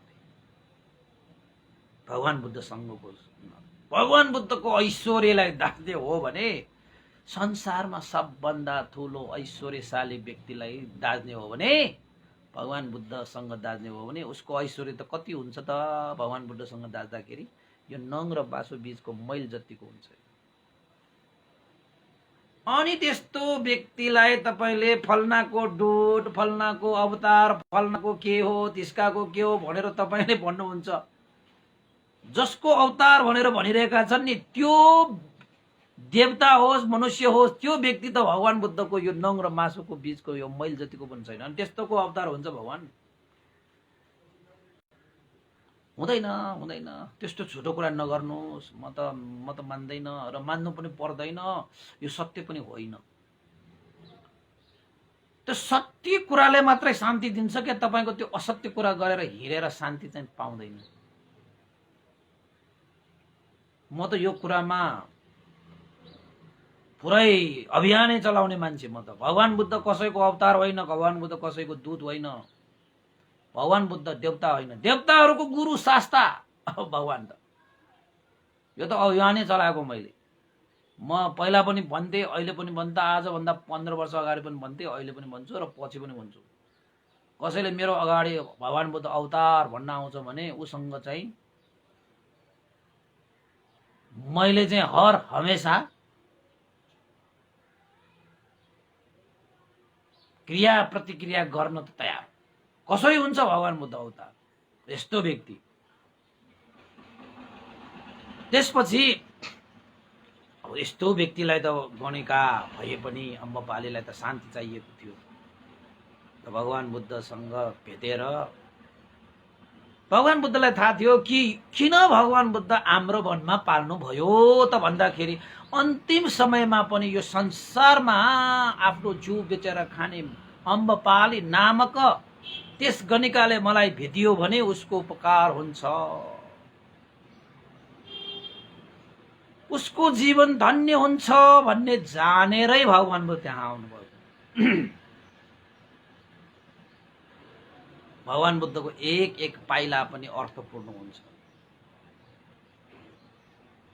भगवान बुद्धसँगको भगवान बुद्धको ऐश्वर्यलाई दाज्ने हो भने, संसारमा सबभन्दा ठुलो ऐश्वर्यशाली व्यक्तिलाई दाज्ने हो भने, भगवान बुद्धसँग दाज्ने हो भने उसको ऐश्वर्य त कति हुन्छ त? भगवान बुद्धसँग दाज्दाखेरि यो नङ र मासु बीचको मैल जतिको हुन्छ। अनि त्यस्तो व्यक्तिलाई तपाईले फल्नाको डोट, फल्नाको अवतार, फल्नाको के हो, तिस्काको के हो भनेर तपाईले भन्नुहुन्छ। जसको अवतार भनेर भनिरहेका छन् नि, त्यो देवता होस् मनुष्य होस्, त्यो व्यक्ति त भगवान बुद्धको यो नङ र मासुको बीचको यो मैल जतिको पनि छैन। अनि त्यस्तोको अवतार हुन्छ भगवान? हुँदैन हुँदैन। त्यस्तो छोटो कुरा नगर्नुहोस्। म त मान्दैन र मान्नु पनि पर्दैन। यो सत्य पनि होइन। त्यो सत्य कुराले मात्रै शान्ति दिन्छ के तपाईको त्यो असत्य कुरा गरेर हिरेर शान्ति चाहिँ पाउँदैन। म त यो कुरामा पुरै अभियानै चलाउने मान्छे। म त भगवान बुद्ध कसैको अवतार होइन, भगवान बुद्ध कसैको दूत होइन, भगवान बुद्ध देवता होइन, देवताहरूको गुरु शास्ता भगवान त। यो त अभियानै चलाएको मैले। म पहिला पनि भन्थे, अहिले पनि भन्दा, आजभन्दा 15 वर्ष अगाडि पनि भन्थे, अहिले पनि भन्छु र पछि पनि भन्छु। कसैले मेरो अगाडि भगवान बुद्ध अवतार भन्न आउँछ भने उसँग चाहिँ मैले चाहिँ हर हमेशा क्रिया प्रतिक्रिया गर्न त तयार। कसै हुन्छ भगवान बुद्ध अवतार, यस्तो व्यक्ति। त्यसपछि अब यस्तो व्यक्तिलाई त गणिका भए पनि अम्बपालीलाई त शान्ति चाहिएको थियो। त भगवान बुद्धसँग भेटेर भगवान बुद्धलाई थाहा थियो कि किन भगवान बुद्ध हाम्रो वनमा पाल्नु भयो त भन्दाखेरि, अन्तिम समयमा पनि यो संसारमा आफ्नो जिउ बेचेर खाने अम्बपाली नामक त्यस गणिकाले मलाई भेटियो भने उसको उपकार हुन्छ, उसको जीवन धन्य हुन्छ भन्ने जानेरै भगवान बुद्ध त्यहाँ आउनुभयो। भगवान बुद्धको एक एक पाइला पनि अर्थपूर्ण हुन्छ।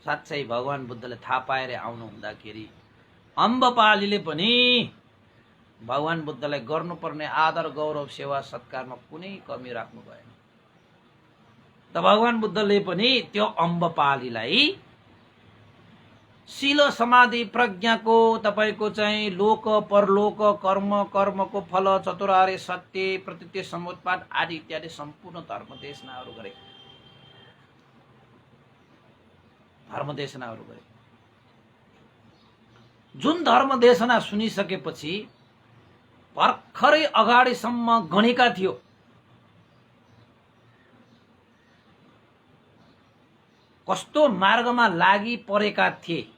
साँच्चै भगवान बुद्धले थाहा पाएर आउनु हुँदाखेरि अम्बपालीले पनि भगवान बुद्धलाई गर्नुपर्ने आदर गौरव सेवा सत्कारमा कुनै कमी राख्नु भएन। त भगवान बुद्धले पनि त्यो अम्बपालीलाई शील समाधि प्रज्ञाको तपाईको चाहिँ लोक परलोक कर्म कर्मको फल चतुरार्य सत्य प्रतीत्य समुत्पाद आदि इत्यादि सम्पूर्ण धर्म देशनाहरू गरे। जुन धर्म देशना सुनिसकेपछि भर्खरै अगाडिसम्म गणिका थियो। कस्तो मार्गमा लागि परेका थिए।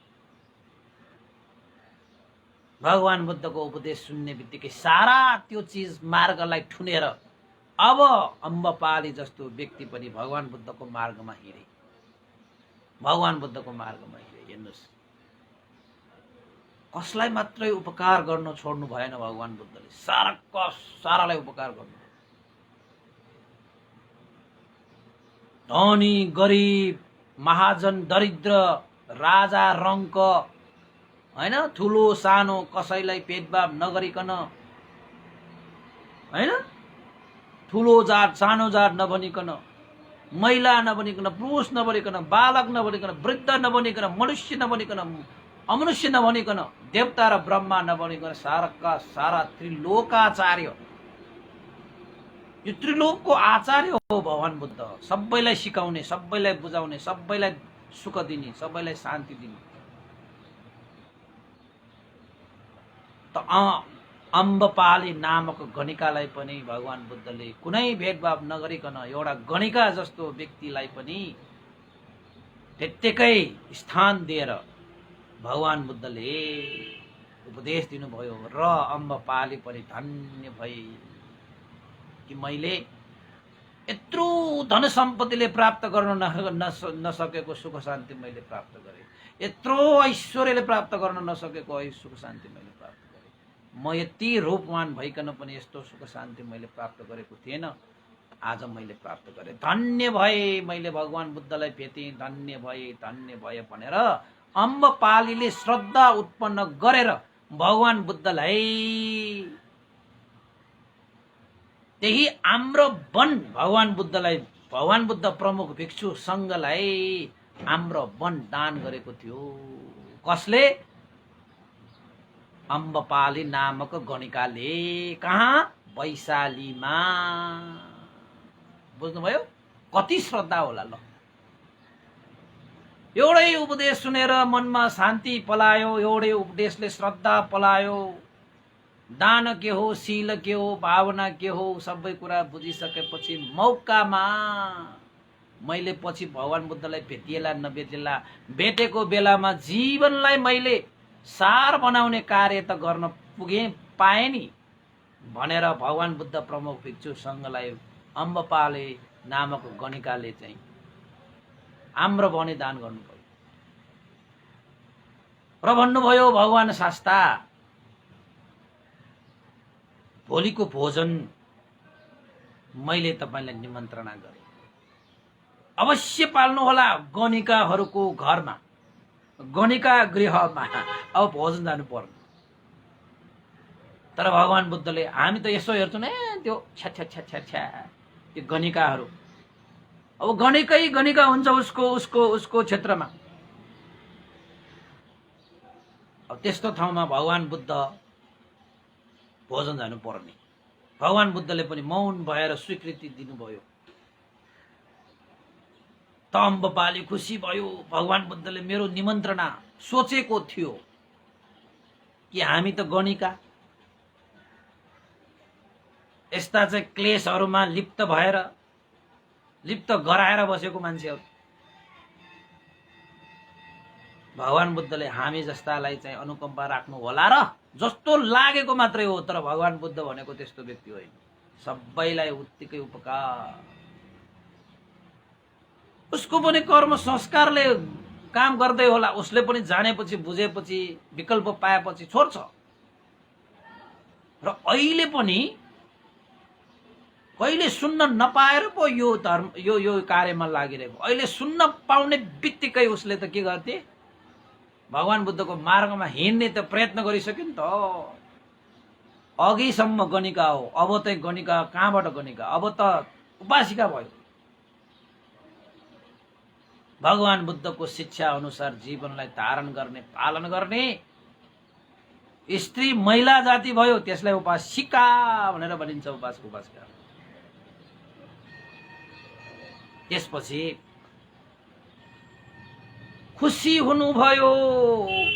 भगवान बुद्धको उपदेश सुन्ने बित्तिकै सारा त्यो चिज मार्गलाई ठुनेर अब अम्बपाली जस्तो व्यक्ति पनि भगवान बुद्धको मार्गमा हिँडे। भगवान बुद्धको मार्गमा हिँडे। हेर्नुहोस्, कसलाई मात्रै उपकार गर्न छोड्नु भएन भगवान बुद्धले, सारालाई उपकार गर्नु। धनी गरिब महाजन दरिद्र राजा रङ्क हैन, ठुलो सानो कसैलाई भेदभाव नगरिकन, हैन, ठुलो जात सानो जात नभनिकन, महिला नभनिकन, पुरुष नभनिकन, बालक नभनिकन, वृद्ध नभनिकन, मनुष्य नभनिकन, अमनुष्य नभनिकन, देवता र ब्रह्मा नभनिकन साराका सारा त्रिलोकाचार्य, यो त्रिलोकको आचार्य हो भगवान बुद्ध। सबैलाई सिकाउने, सबैलाई बुझाउने, सबैलाई सुख दिने, सबैलाई शान्ति दिने। त अम्बपाली नामक गणिकालाई पनि भगवान बुद्धले कुनै भेदभाव नगरिकन एउटा गणिका जस्तो व्यक्तिलाई पनि त्यत्तिकै स्थान दिएर भगवान बुद्धले उपदेश दिनुभयो र अम्बपाली पनि धन्य भए कि मैले यत्रो धन सम्पत्तिले प्राप्त गर्न नसकेको सुख शान्ति मैले प्राप्त गरेँ, यत्रो ऐश्वर्यले प्राप्त गर्न नसकेको सुख शान्ति मैले प्राप्त गरेँ। म यति रूपवान भइकन पनि यस्तो सुख शान्ति मैले प्राप्त गरेको थिएन, आज मैले प्राप्त गरेँ। धन्य भए मैले भगवान बुद्धलाई भेटेँ, धन्य भए भनेर अम्बपालीले श्रद्धा उत्पन्न गरेर भगवान बुद्धलाई त्यही आम्र वन भगवान बुद्ध प्रमुख भिक्षु सङ्घलाई आम्र वन दान गरेको थियो। कसले? अम्बपाली नामक गणिकाले। कहाँ? वैशालीमा। बुझ्नुभयो? कति श्रद्धा होला ल। एउटै उपदेश सुनेर मनमा शान्ति पलायो, एउटै उपदेशले श्रद्धा पलायो। दान के हो, शील के हो, भावना के हो, सबै कुरा बुझिसकेपछि मौकामा मैले पछि भगवान बुद्धलाई भेटिएला नभेटिएला, भेटेको बेलामा जीवनलाई मैले सार बनाउने कार्य त गर्न पाएँ नि भनेर भगवान बुद्ध प्रमुख भिक्षु सङ्घलाई अम्बपाले नामक गणिकाले चाहिँ आम्रवने दान गर्नुभयो र भन्नुभयो, भगवान शास्ता भोलिको भोजन मैले तपाईलाई निमन्त्रणा गरेँ, अवश्य पाल्नुहोला गणिकाहरूको घरमा, गणिका गृहमा अब भोजन जानु पर्ने। तर भगवान बुद्धले, हामी त यसो हेर्छौँ त्यो छ्या त्यो गणिकाहरू, अब गणिका हुन्छ उसको क्षेत्रमा। अब त्यस्तो ठाउँमा भगवान बुद्ध भोजन जानु पर्ने। भगवान बुद्धले पनि मौन भएर स्वीकृति दिनुभयो। त अम्बपाली खुसी भयो। भगवान बुद्धले मेरो निमन्त्रणा सोचेको थियो कि हामी त गणिका यस्ता चाहिँ क्लेशहरूमा लिप्त गराएर बसेको मान्छेहरू, भगवान बुद्धले हामी जस्तालाई चाहिँ अनुकम्पा राख्नु होला र जस्तो लागेको मात्रै हो। तर भगवान बुद्ध भनेको त्यस्तो व्यक्ति होइन, सबैलाई उत्तिकै उपकार। उसको पनि कर्म संस्कारले काम गर्दै होला, उसले पनि जानेपछि बुझेपछि विकल्प पाएपछि छोड्छ। र अहिले पनि कहिले सुन्न नपाएर पो यो धर्म यो कार्यमा लागिरहेको, अहिले सुन्न पाउने बित्तिकै उसले त के गर्थे, भगवान बुद्धको मार्गमा हिँड्ने त प्रयत्न गरिसक्यो नि त। अघिसम्म गणिका हो, अब त गणिका कहाँबाट गणिका, अब त उपासिका भयो। भगवान बुद्धको शिक्षा अनुसार जीवनलाई धारण गर्ने, पालन गर्ने स्त्री महिला जाति भयो, त्यसलाई उपासिका भनेर भनिन्छ, उपासक उपासिका। त्यसपछि खुसी हुनुभयो।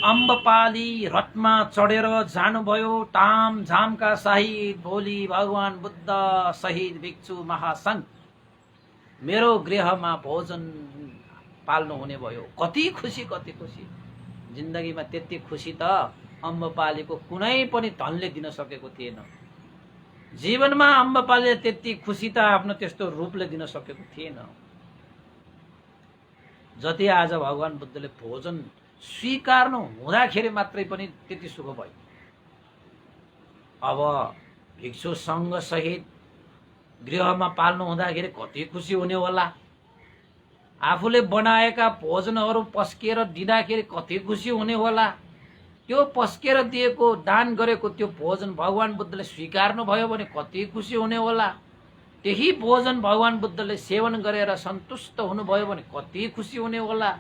अम्बपाली रथमा चढेर जानुभयो तामझामका सहित। भोलि भगवान बुद्ध सहित भिक्षु महासङ्घ मेरो गृहमा भोजन पाल्नु हुने भयो। कति खुसी, कति खुसी। जिन्दगीमा त्यति खुसी त अम्बपालीको कुनै पनि धनले दिन सकेको थिएन। जीवनमा अम्बपालीले त्यति खुसी त आफ्नो त्यस्तो रूपले दिन सकेको थिएन जति आज भगवान बुद्धले भोजन स्वीकार्नु हुँदाखेरि मात्रै पनि त्यति सुख भयो। अब भिक्षु सङ्घ सहित गृहमा पाल्नु हुँदाखेरि कति खुसी हुने होला। आफूले बनाएका भोजनहरू पस्किएर दिँदाखेरि कति खुसी हुने होला। त्यो पस्किएर दिएको, दान गरेको त्यो भोजन भगवान बुद्धले स्वीकार्नु भयो भने कति खुसी हुने होला। त्यही भोजन भगवान बुद्धले सेवन गरेर सन्तुष्ट हुनुभयो भने कति खुसी हुने होला।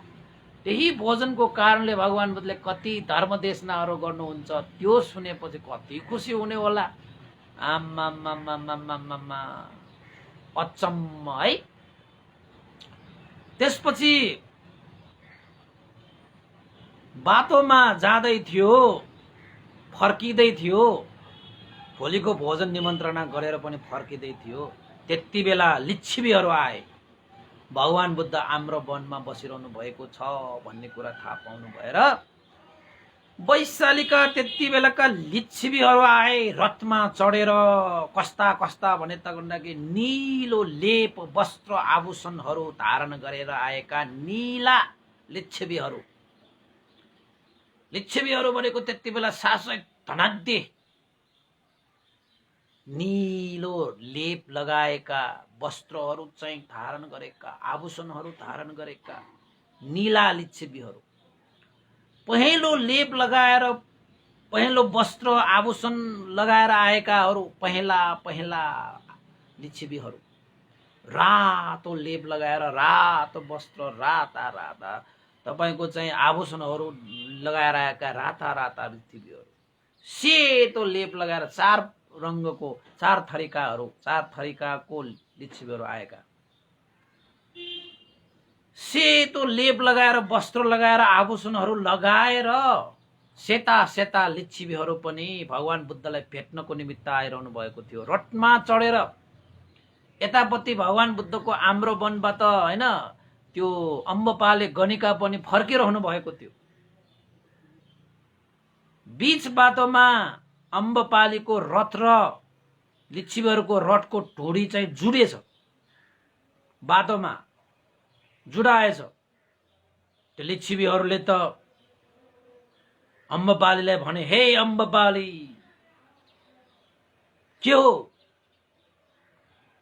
त्यही भोजनको कारणले भगवान बुद्धले कति धर्म देशनाहरू गर्नुहुन्छ, त्यो सुनेपछि कति खुसी हुने होला। आम्मामामामामामा अचम्म है। त्यसपछि बाटोमा जाँदै थियो, फर्किँदै थियो, भोलिको भोजन निमन्त्रणा गरेर पनि फर्किँदै थियो। त्यति बेला लिच्छवीहरू आए। भगवान बुद्ध आम्र वनमा बसिरहनु भएको छ भन्ने कुरा थाहा पाउनु भएर वैशालीका त्यति बेलाका लिच्छवीहरू आए रथमा चढेर। कस्ता कस्ता भने त कि नीलो लेप वस्त्र आभूषणहरू धारण गरेर आएका नीला लिच्छवीहरू भनेको त्यति बेला शासक धनाढ्य नीलो लेप लगाएका वस्त्रहरू चाहिँ धारण गरेका, आभूषणहरू धारण गरेका नीला लिच्छवीहरू, पहेँलो लेप लगाएर पहेँलो वस्त्र आभूषण लगाएर आएकाहरू, पहेँला पहेँला लिच्छवीहरू, रातो लेप लगाएर रातो वस्त्र राता राता तपाईको चाहिँ आभूषणहरू लगाएर आएका राता राता लिच्छवीहरू, सेतो लेप लगाएर चार रङ्गको चार थरीकाको लिच्छवीहरू आएका, सेतो लेप लगाएर वस्त्र लगाएर आभूषणहरू लगाएर सेता सेता लिच्छवीहरू पनि भगवान बुद्धलाई भेट्नको निमित्त आइरहनु भएको थियो। रथमा चढेर यतापट्टि भगवान बुद्धको आम्रो वनबाट हैन त्यो अम्बपाले गनिका पनि फर्किरहनु भएको थियो। बीच बाटोमा अम्बपालीको रथ र लिच्छवीहरूको रथको ढोडी चाहिँ जुडेछ, बाटोमा जुडाएछ। त्यो लिच्छवीहरूले त अम्बपालीलाई भने, हे अम्बपाली के हो,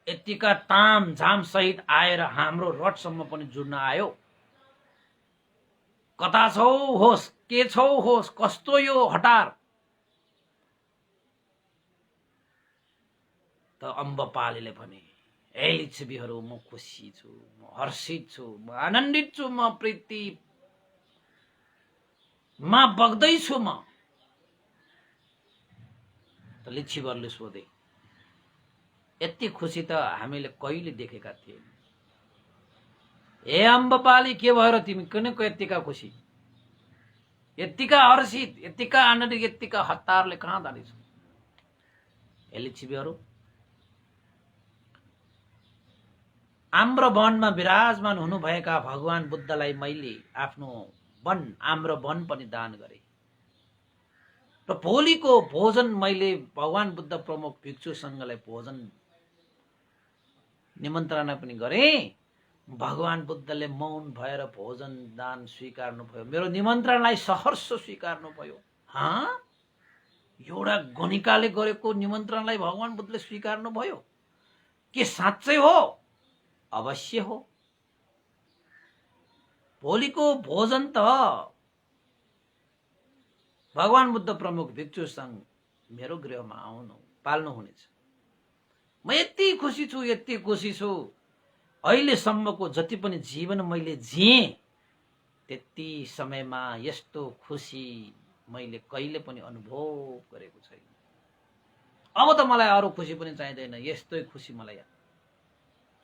यतिका ताम झाम सहित आएर हाम्रो रथसम्म पनि जुड्न आयो, कता छौ होस्, के छौ होस्, कस्तो यो हटार। त अम्बपालीले भने, हे लिच्छवीहरू म खुसी छु, म हर्षित छु, म आनन्दित छु, म प्रीति मा बग्दैछु म। त लिच्छवीहरूले सोधे, यति खुसी त हामीले कहिले देखेका थिएन। हे अम्बपाली के भएर तिमी किनको यतिका खुसी, यतिका हर्षित, यतिका आनन्दित, यतिका हतारले कहाँ जानेछौ। हे लिच्छवीहरू, आम्रो वनमा विराजमान हुनुभएका भगवान बुद्धलाई मैले आफ्नो वन आम्रो वन पनि दान गरे र भोलिको भोजन मैले भगवान बुद्ध प्रमुख भिक्षु संघलाई भोजन निमन्त्रणा पनि गरे। भगवान बुद्धले मौन भएर भोजन दान स्वीकार्नु भयो, मेरो निमन्त्रणलाई सहर्ष स्वीकार्नु भयो। एउटा गणिकाले गरेको निमन्त्रणलाई भगवान बुद्धले स्वीकार्नु भयो, के साँच्चै हो? अवश्य हो। भोलिको भोजन त भगवान बुद्ध प्रमुख भिक्षु संघ मेरो गृहमा आउनु पाल्नु हुनेछ। म यति खुसी छु, यति खुसी छु, अहिलेसम्मको जति पनि जीवन मैले जिएँ त्यति समयमा यस्तो खुसी मैले कहिले पनि अनुभव गरेको छैन। अब त मलाई अरू खुसी पनि चाहिँदैन, यस्तै खुसी मलाई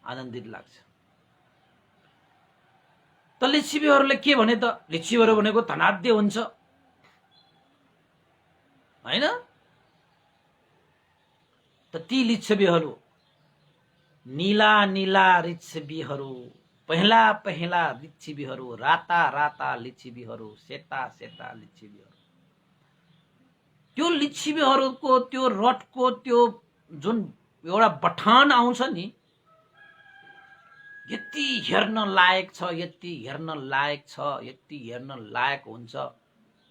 आनन्दित लाग्छ। त लिच्छवीहरूले के भने त, लिच्छवीहरू भनेको धनाढ्य हुन्छ हैन। त ती लिच्छवीहरू, नीला नीला लिच्छवीहरू, पहेँला पहेँला लिच्छवीहरू, राता राता लिच्छवीहरू, सेता सेता लिच्छवीहरू, त्यो लिच्छवीहरूको त्यो रथको त्यो जुन एउटा बठान आउँछ नि, यति हेर्न लायक छ, यति हेर्न लायक छ, यति हेर्न लायक हुन्छ।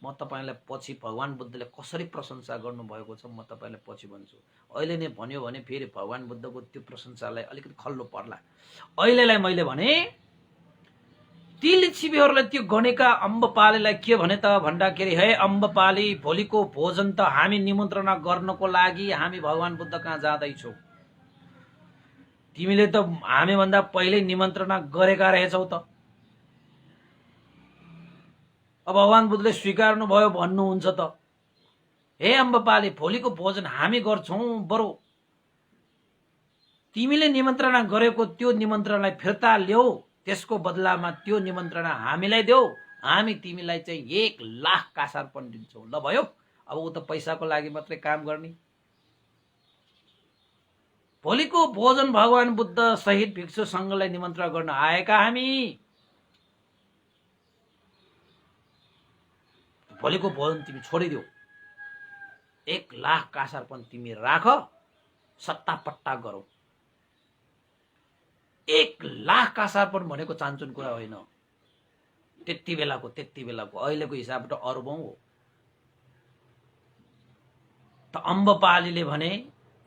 म तपाईलाई पछि भगवान बुद्धले कसरी प्रशंसा गर्नुभएको छ म तपाईलाई पछि भन्छु। अहिले नै भन्यो भने फेरि भगवान बुद्धको त्यो प्रशंसालाई अलिकति खल्लो पर्ला। अहिलेलाई मैले भने ती लिच्छवीहरूले त्यो गणेका अम्बपालीलाई के भने त भन्दाखेरि, हे अम्बपाली, भोलिको भोजन त हामी निमन्त्रणा गर्नको लागि हामी भगवान बुद्ध कहाँ जाँदैछौँ। तिमीले त हामीभन्दा पहिले निमन्त्रणा गरेका रहेछौ त, अब भगवान बुद्धले स्वीकार्नु भयो भन्नुहुन्छ त। हे अम्बपाली, भोलिको भोजन हामी गर्छौं, बरु तिमीले निमन्त्रणा गरेको त्यो निमन्त्रणालाई फिर्ता ल्याऊ, त्यसको बदलामा त्यो निमन्त्रणा हामीलाई देऊ, हामी तिमीलाई चाहिँ 1,00,000 कासार पनि दिन्छौँ। ल भयो, अब उ त पैसाको लागि मात्रै काम गर्ने। भोलिको भोजन भगवान बुद्ध सहित भिक्षु संघलाई निमन्त्रणा गर्न आएका हामी, भोलिको भोजन तिमी छोडिदेऊ, 1,00,000 कासार पनि तिमी राख, सट्टापट्टा गरौ। 1,00,000 कासार पनि भनेको चान्चुन कुरा होइन, त्यति बेलाको अहिलेको हिसाबबाट अरबौं हो। त अम्बपालीले भने,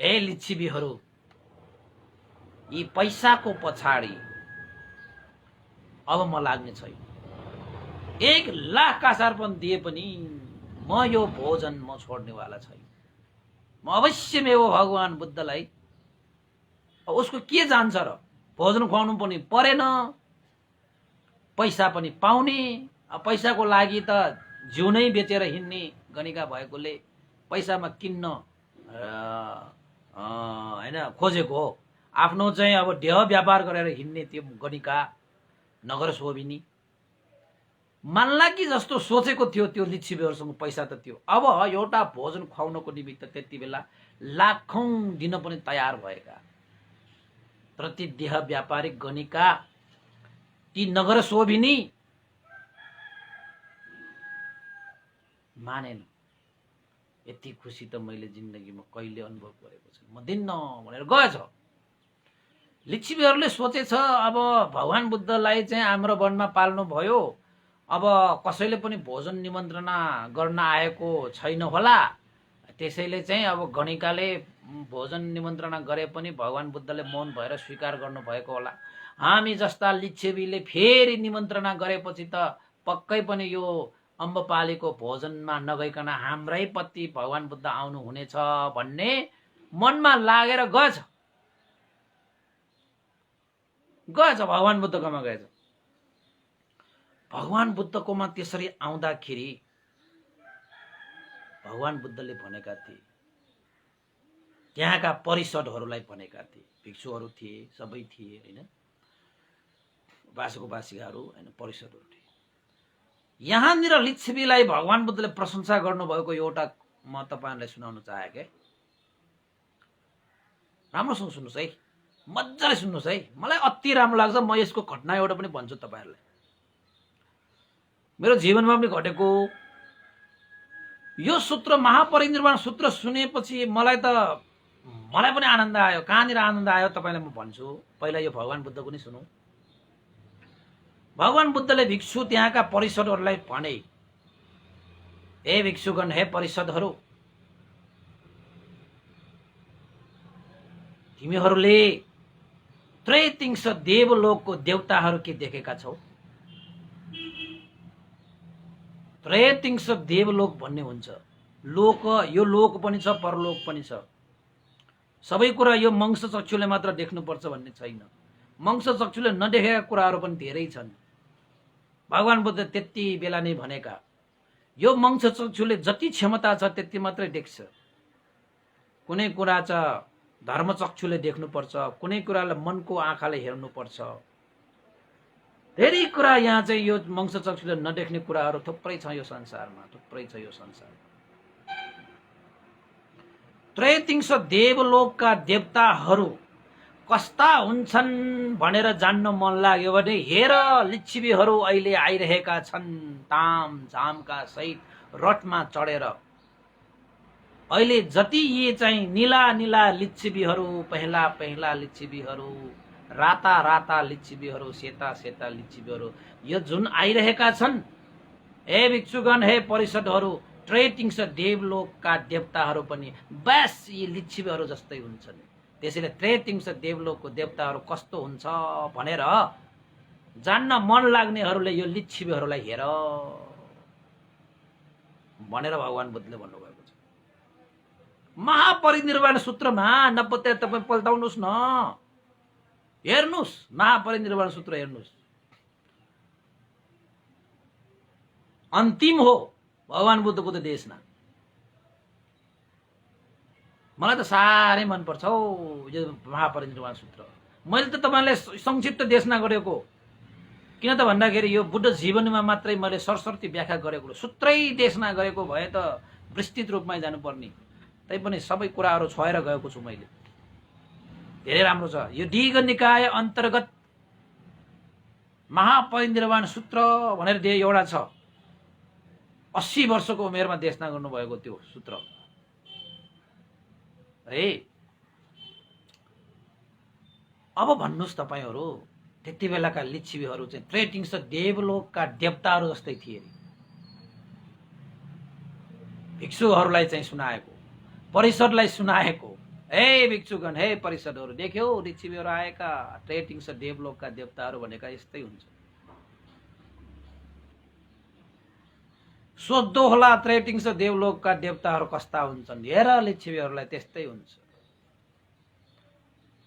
ए लिच्छिवीहरू, यी पैसाको पछाडि अब म लाग्ने छैन। 1,00,000 कासार्पण दिए पनि म यो भोजन म छोड्नेवाला छैन। म अवश्य हो भगवान बुद्धलाई, उसको के जान्छ र, भोजन खुवाउनु पनि परेन, पैसा पनि पाउने, पैसाको लागि त जिउ नै बेचेर हिँड्ने गणिका भएकोले पैसामा किन्न हैन खोजेको हो। आफ्नो चाहिँ अब देह व्यापार गरेर हिँड्ने त्यो गणिका नगर सोभिनी मान्ला कि जस्तो सोचेको थियो। त्यो लिच्छिवीहरूसँग पैसा त थियो, अब एउटा भोजन खुवाउनको निमित्त त्यति बेला लाखौं दिन पनि तयार भएका प्रति देह व्यापारिक गणिका ती नगर शोभिनी मानेन। यति खुसी त मैले जिन्दगीमा कहिले अनुभव गरेको छैन, म दिन्न भनेर गएछ। लिच्छिवीहरूले सोचेछ अब भगवान बुद्धलाई चाहिँ हाम्रो वनमा पाल्नु भयो, अब कसैले पनि भोजन निमन्त्रणा गर्न आएको छैन होला, त्यसैले चाहिँ अब गणिकाले भोजन निमन्त्रणा गरे पनि भगवान बुद्धले मौन भएर स्वीकार गर्नु भएको होला। हामी जस्ता लिच्छिवीले फेरि निमन्त्रणा गरेपछि त पक्कै पनि यो अम्बपालीको भोजनमा नगइकन हाम्रै पति भगवान बुद्ध आउनु हुनेछ भन्ने मनमा लागेर गएछ। भगवान बुद्धकोमा गएछ। भगवान बुद्धकोमा त्यसरी आउँदाखेरि भगवान बुद्धले भनेका थिए, त्यहाँका परिषदहरूलाई भनेका थिए, भिक्षुहरू थिए, सबै थिए हैन, उपासक-उपासिकाहरू हैन, परिषदहरू थिए। यहाँनिर लिच्छिवीलाई भगवान बुद्धले प्रशंसा गर्नुभएको एउटा म तपाईहरुलाई सुनाउन चाहे के। राम्रोसँग सुन्नुस् है, मज्जाले सुन्नुस् है, मलाई अति राम्रो लाग्छ। म यसको घटना एउटा पनि भन्छु तपाईहरुलाई, मेरो जीवनमा पनि घटेको। यो सूत्र महापरिनिर्वाण सूत्र सुनेपछि मलाई पनि आनन्द आयो। कहाँनिर आनन्द आयो तपाईलाई म भन्छु। पहिला यो भगवान बुद्धको नि सुनौ। भगवान बुद्धले भिक्षु त्यहाँका परिषदहरूलाई भने, हे भिक्षुगण, हे परिषदहरू, तिमीहरूले त्रैतिंश देवलोकको देवताहरू के देखेका छौ? त्रैतिंश देवलोक भन्ने हुन्छ लोक, यो लोक पनि छ, परलोक पनि छ। सबै कुरा यो मंश चक्षुले मात्र देख्नुपर्छ भन्ने छैन। मंश चक्षुले नदेखेका कुराहरू पनि धेरै छन्। भगवान बुद्ध त्यति बेला नै भनेका, यो मंश चक्षुले जति क्षमता छ त्यति मात्रै देख्छ। कुनै कुरा छ धर्म चक्षुले देख्नुपर्छ, कुनै कुरालाई मनको आँखाले हेर्नुपर्छ। धेरै कुरा यहाँ चाहिँ यो मंश चक्षुले नदेख्ने कुराहरू थुप्रै छ यो संसारमा, थुप्रै छ यो संसारमा। त्रैतिंश देवलोकका देवताहरू कस्ता हुन्छन् भनेर जान्न मन लाग्यो भने हेर, लिच्छिवीहरू अहिले आइरहेका छन् ताम झामका सहित रथमा चढेर। अहिले जति यी चाहिँ नीला नीला लिच्छिवीहरू, पहेँला पहेँला लिच्छिवीहरू, राता राता लिच्छिवीहरू, सेता सेता लिच्छिवीहरू यो जुन आइरहेका छन्, हे भिक्षुगण, हे परिषदहरू, त्रैतिंश देवलोकका देवताहरू पनि बस यी लिच्छिवीहरू जस्तै हुन्छन्। त्यसैले त्रैतिंश देवलोकको देवताहरू कस्तो हुन्छ भनेर जान्न मन लाग्नेहरूले यो लिच्छिवीहरूलाई हेर भनेर भगवान बुद्धले भन्नुभएको छ। महापरिनिर्वाण सूत्रमा नपत्या तपाईं पल्टाउनुस् न, हेर्नुस्, महापरिनिर्वाण सूत्र हेर्नुस्। अन्तिम हो भगवान बुद्धको त देशना। मलाई त साह्रै मन पर्छ हौ यो महापरिनिर्वाण सूत्र। मैले त तपाईलाई संक्षिप्त देशना गरेको, किन त भन्दाखेरि यो बुद्ध जीवनमा मात्रै मैले सरसर्ती व्याख्या गरेको, सूत्रै देशना गरेको भए त विस्तृत रूपमै जानुपर्ने, तैपनि सबै कुराहरू छोएर गएको छु मैले। धेरै राम्रो छ यो दीघ निकाय अन्तर्गत महापरिनिर्वाण सूत्र भनेर एउटा छ। 80 वर्षको उमेरमा देशना गर्नुभएको त्यो सूत्र है। अब भन्नुस् तपाईहरु, त्यति बेलाका लिच्छिवीहरू चाहिँ त्रैतिंश देवलोकका देवताहरू जस्तै थिए। भिक्षुहरूलाई चाहिँ सुनाएको, परिषदलाई सुनाएको, हे भिक्षुगण, हे परिषदहरू, देख्यौ लिच्छवीहरू आएका ट्रेटिङ्स देवलोकका देवताहरू भनेका यस्तै हुन्छ। सोध्दो होला ट्रेटिङ्स देवलोकका देवताहरू कस्ता हुन्छन्, हेर लिच्छवीहरूलाई त्यस्तै हुन्छ।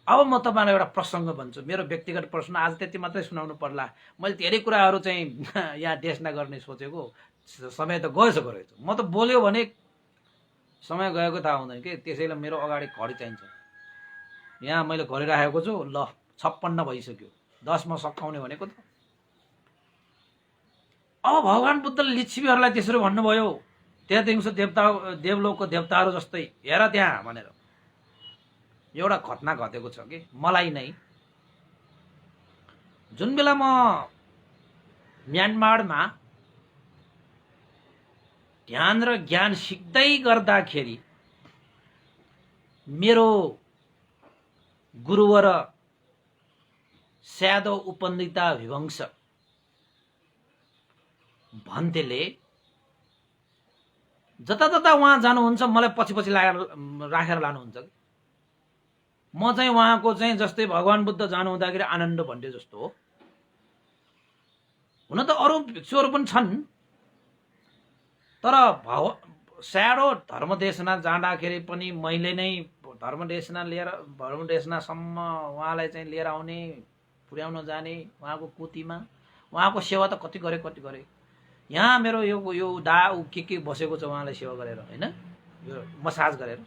अब म तपाईँलाई एउटा प्रसङ्ग भन्छु, मेरो व्यक्तिगत प्रश्न, आज त्यति मात्रै सुनाउनु पर्ला। मैले धेरै कुराहरू चाहिँ यहाँ देशना गर्ने सोचेको, समय त गएछ गरेछ। म त बोल्यो भने समय गएको थाहा हुँदैन कि, त्यसैले मेरो अगाडि घडी चाहिन्छ। यहाँ मैले घडी राखेको छु, ल 56 भइसक्यो, 10 मा सकाउने भनेको त। अब भगवान् बुद्धले लिच्छवीहरूलाई त्यसरी भन्नुभयो, त्यहाँदेखि देवता देवलोकको देवताहरू जस्तै हेर त्यहाँ भनेर। एउटा घटना घटेको छ कि मलाई नै, जुन बेला म म्यानमारमा ध्यान र ज्ञान सिक्दै गर्दाखेरि मेरो गुरुवर स्यादो उपन्दिता विवंश भन्तेले जता जता उहाँ जानुहुन्छ मलाई पछि पछि राखेर लानुहुन्छ कि। म चाहिँ उहाँको चाहिँ जस्तै भगवान् बुद्ध जानु हुँदाखेरि आनन्द भन्थे जस्तो हो। हुन त अरू भिक्षुहरू पनि छन्, तर स्याडो धर्मदेशना जाँदाखेरि पनि मैले नै धर्मदेशनासम्म उहाँलाई चाहिँ लिएर आउने, पुर्याउन जाने, उहाँको कुतीमा उहाँको सेवा त कति गरे। यहाँ मेरो यो के बसेको छ उहाँलाई सेवा गरेर, होइन, यो मसाज गरेर।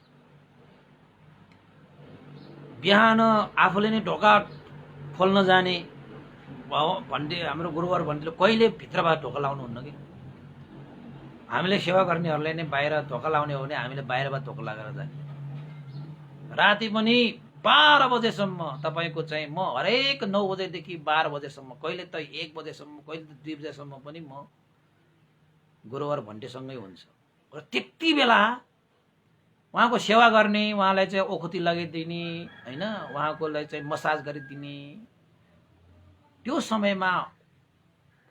बिहान आफूले नै ढोका खोल्न जाने भन्थे हाम्रो गुरुवर भन्थे, कहिले भित्रबाट ढोका लाउनुहुन्न कि। हामीले सेवा गर्नेहरूले नै बाहिर ढोका लाउने हो भने हामीले बाहिरबाट ढोका लागेर जाने। राति पनि 12 बजेसम्म तपाईँको चाहिँ म हरेक 9 बजेदेखि 12 बजेसम्म, कहिले त 1 बजेसम्म, कहिले त 2 बजेसम्म पनि म गुरुवर भन्टेसँगै हुन्छ। र त्यति बेला उहाँको सेवा गर्ने, उहाँलाई चाहिँ ओखती लगाइदिने, होइन, उहाँकोलाई चाहिँ मसाज गरिदिने, त्यो समयमा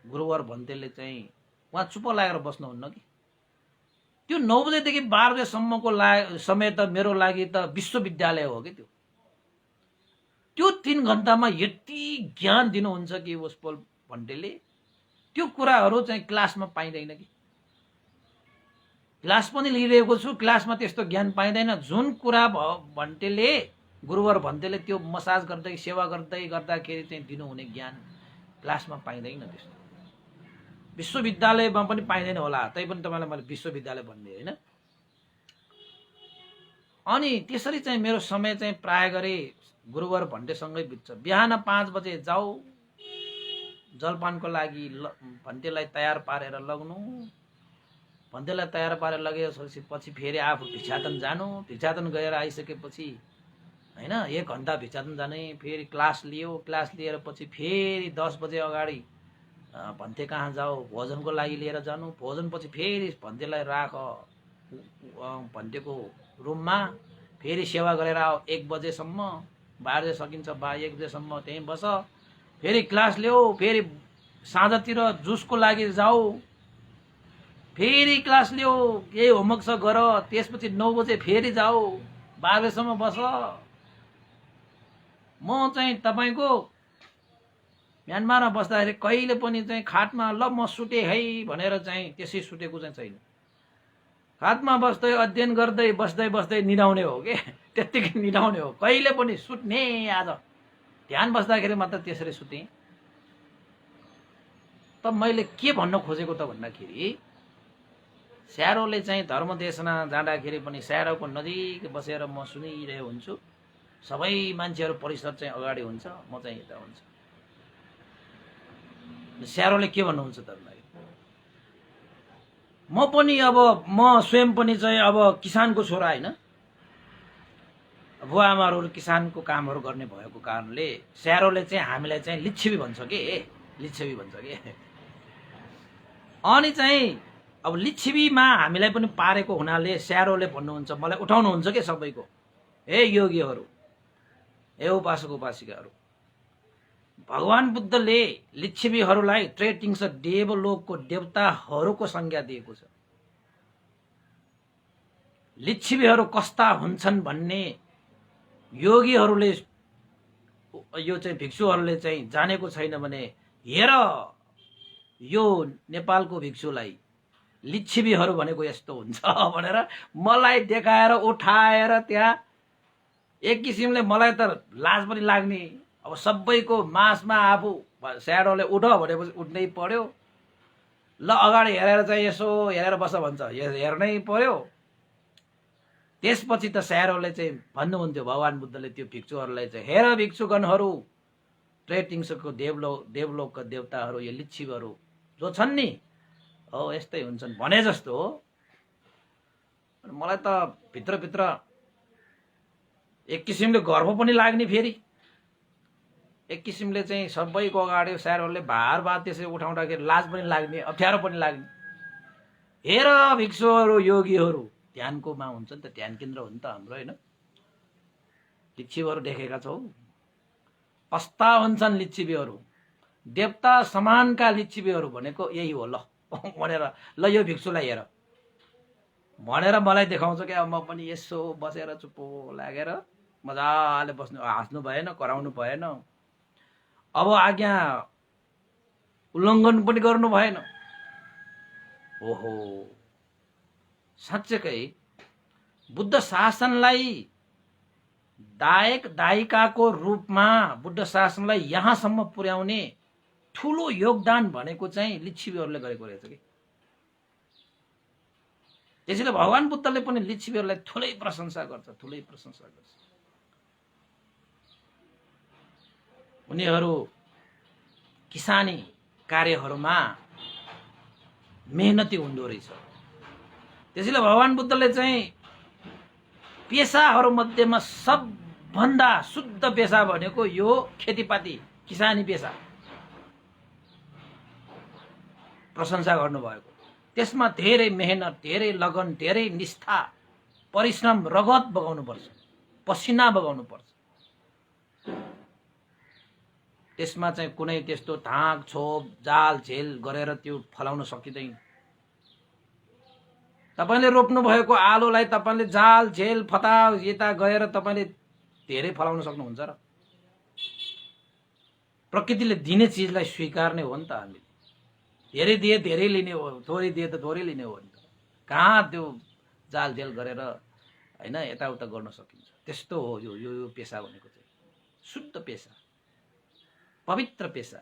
गुरुवर भन्तेले चाहिँ उहाँ चुप लागेर बस्नुहुन्न कि। त्यो 9 बजेदेखि 12 बजेसम्मको समय त मेरो लागि त विश्वविद्यालय हो कि। त्यो 3 घण्टामा यति ज्ञान दिनुहुन्छ कि उसपोल भन्टेले, त्यो कुराहरू चाहिँ क्लासमा पाइँदैन कि। क्लास पनि लिइरहेको छु, क्लासमा त्यस्तो ज्ञान पाइँदैन। जुन कुरा भन्टेले, गुरुवर भन्तेले त्यो मसाज गर्दै सेवा गर्दाखेरि चाहिँ दिनुहुने ज्ञान क्लासमा पाइँदैन। त्यस्तो विश्वविद्यालयमा पनि पाइँदैन होला, तै पनि तपाईँलाई मैले विश्वविद्यालय भन्ने, होइन। अनि त्यसरी चाहिँ मेरो समय चाहिँ प्राय गरी गुरुवर भन्टेसँगै बित्छ। बिहान 5 बजे जाऊ, जलपानको लागि भन्तेलाई तयार पारेर लग्नु, भन्तेलाई तयार पारेर लगेपछि फेरि आफू भिक्षाटन जानु, भिक्षाटन गएर आइसकेपछि, होइन, 1 घण्टा भिक्षाटन जाने, फेरि क्लास लियो, क्लास लिएर पछि फेरि 10 बजे अगाडि भन्ते कहाँ जाऊ, भोजनको लागि लिएर जानु, भोजन पछि फेरि भन्तेलाई राख भन्तेको रुममा, फेरि सेवा गरेर आऊ 1 बजेसम्म, 12 बजे सकिन्छ 1 बजेसम्म त्यहीँ बस, फेरि क्लास ल्याऊ, फेरि साँझतिर जुसको लागि जाऊ, फेरि क्लास ल्याऊ, यही होमवर्क छ गर, त्यसपछि 9 बजे फेरि जाऊ, 12 बजेसम्म बस। म चाहिँ तपाईँको म्यानमारमा बस्दाखेरि कहिले पनि चाहिँ खाटमा ल म सुटे है भनेर चाहिँ त्यसै सुतेको चाहिँ छैन। खाटमा बस्दै अध्ययन गर्दै बस्दै निदाउने हो कि, त्यत्तिकै निदाउने हो, कहिले पनि सुत्ने। आज ध्यान बस्दाखेरि मात्र त्यसरी सुतेँ। त मैले के भन्न खोजेको त भन्दाखेरि, स्यारोले चाहिँ धर्मदेशना जाँदाखेरि पनि स्यारोको नजिक बसेर म सुनिरहेको हुन्छु। सबै मान्छेहरू परिषद चाहिँ अगाडि हुन्छ, म चाहिँ यता हुन्छ। स्यारोले के भन्नुहुन्छ तपाईँलाई, म पनि अब म स्वयं पनि चाहिँ अब किसानको छोरा, होइन, बुवा आमाहरू किसानको कामहरू गर्ने भएको कारणले स्यारोले चाहिँ हामीलाई चाहिँ लिच्छवी भन्छ कि, लिच्छवी भन्छ कि। अनि चाहिँ अब लिच्छवीमा हामीलाई पनि पारेको हुनाले स्यारोले भन्नुहुन्छ, मलाई उठाउनुहुन्छ के सबैको, हे योगीहरू, हे उपासक उपासिकाहरू, भगवान् बुद्धले लिच्छवीहरूलाई ट्रेटिङ्स देवलोकको देवताहरूको संज्ञा दिएको छ। लिच्छवीहरू कस्ता हुन्छन् भन्ने योगीहरूले यो चाहिँ भिक्षुहरूले चाहिँ जानेको छैन भने हेर यो नेपालको भिक्षुलाई लिच्छिवीहरू भनेको यस्तो हुन्छ भनेर मलाई देखाएर उठाएर त्यहाँ एक किसिमले मलाई त लाज पनि लाग्ने। अब सबैको मासमा आफू स्याडोले उठ भनेपछि उठ्नै पर्यो। ल अगाडि हेरेर चाहिँ यसो हेरेर बस भन्छ, हेर्नै पर्यो। त्यसपछि त स्याडोले चाहिँ भन्नुहुन्थ्यो भगवान बुद्धले त्यो भिक्षुहरूलाई चाहिँ, हेर भिक्षुगणहरू, ट्रेटिङ्सको देवलोकका देवताहरू, यो लिच्छिवीहरू जो छन् नि हो यस्तै हुन्छन् भने जस्तो हो। मलाई त भित्रभित्र एक किसिमले गर्व पनि लाग्ने, फेरि एक किसिमले चाहिँ सबैको अगाडि स्यारोले भार त्यसरी उठाउँदाखेरि लाज पनि लाग्ने, अप्ठ्यारो पनि लाग्ने। हेर भिक्षुहरू, योगीहरू, ध्यानकोमा हुन्छ नि त, ध्यान केन्द्र हो नि त हाम्रो, होइन? लिच्छिवीहरू देखेका छौ? कस्ता हुन्छन् लिच्छिवीहरू, देवता समानका लिच्छिवीहरू भनेको यही हो ल भनेर, ल यो भिक्षुलाई हेर भनेर मलाई देखाउँछ क्या। म पनि यसो बसेर चुप्पो लागेर मजाले बस्नु, हाँस्नु भएन, कराउनु भएन, अब आज्ञा उल्लङ्घन पनि गर्नु भएन। ओहो, साँच्चै बुद्ध शासनलाई दायक दायिकाको रूपमा बुद्ध शासनलाई यहाँसम्म पुर्याउने ठुलो योगदान भनेको चाहिँ लिच्छिवीहरूले गरेको रहेछ कि। त्यसैले भगवान बुद्धले पनि लिच्छिवीहरूलाई ठुलै प्रशंसा गर्छ, ठुलै प्रशंसा गर्छ। उनीहरू किसानी कार्यहरूमा मेहनती हुँदो रहेछ। त्यसैले भगवान बुद्धले चाहिँ पेसाहरू मध्येमा सबभन्दा शुद्ध पेसा भनेको यो खेतीपाती, किसानी पेसा प्रशंसा गर्नुभएको। त्यसमा धेरै मेहनत, धेरै लगन, धेरै निष्ठा, परिश्रम, रगत बगाउनु पर्छ, पसिना बगाउनु पर्छ। त्यसमा चाहिँ कुनै त्यस्तो धाक छोप जाल झेल गरेर त्यो फलाउन सकिँदैन। तपाईले रोप्नु भएको आलुलाई तपाईले जाल झेल फता यता गएर तपाईले धेरै फलाउन सक्नुहुन्छ र? प्रकृतिले दिने चिजलाई स्वीकार्ने हो नि त हामीले। धेरै दिए धेरै लिने हो, थोरै दिए त थोरै लिने हो नि त। कहाँ त्यो जाल झेल गरेर हैन यताउता गर्न सकिन्छ? त्यस्तो हो यो पेसा भनेको चाहिँ शुद्ध पेसा, पवित्र पेसा।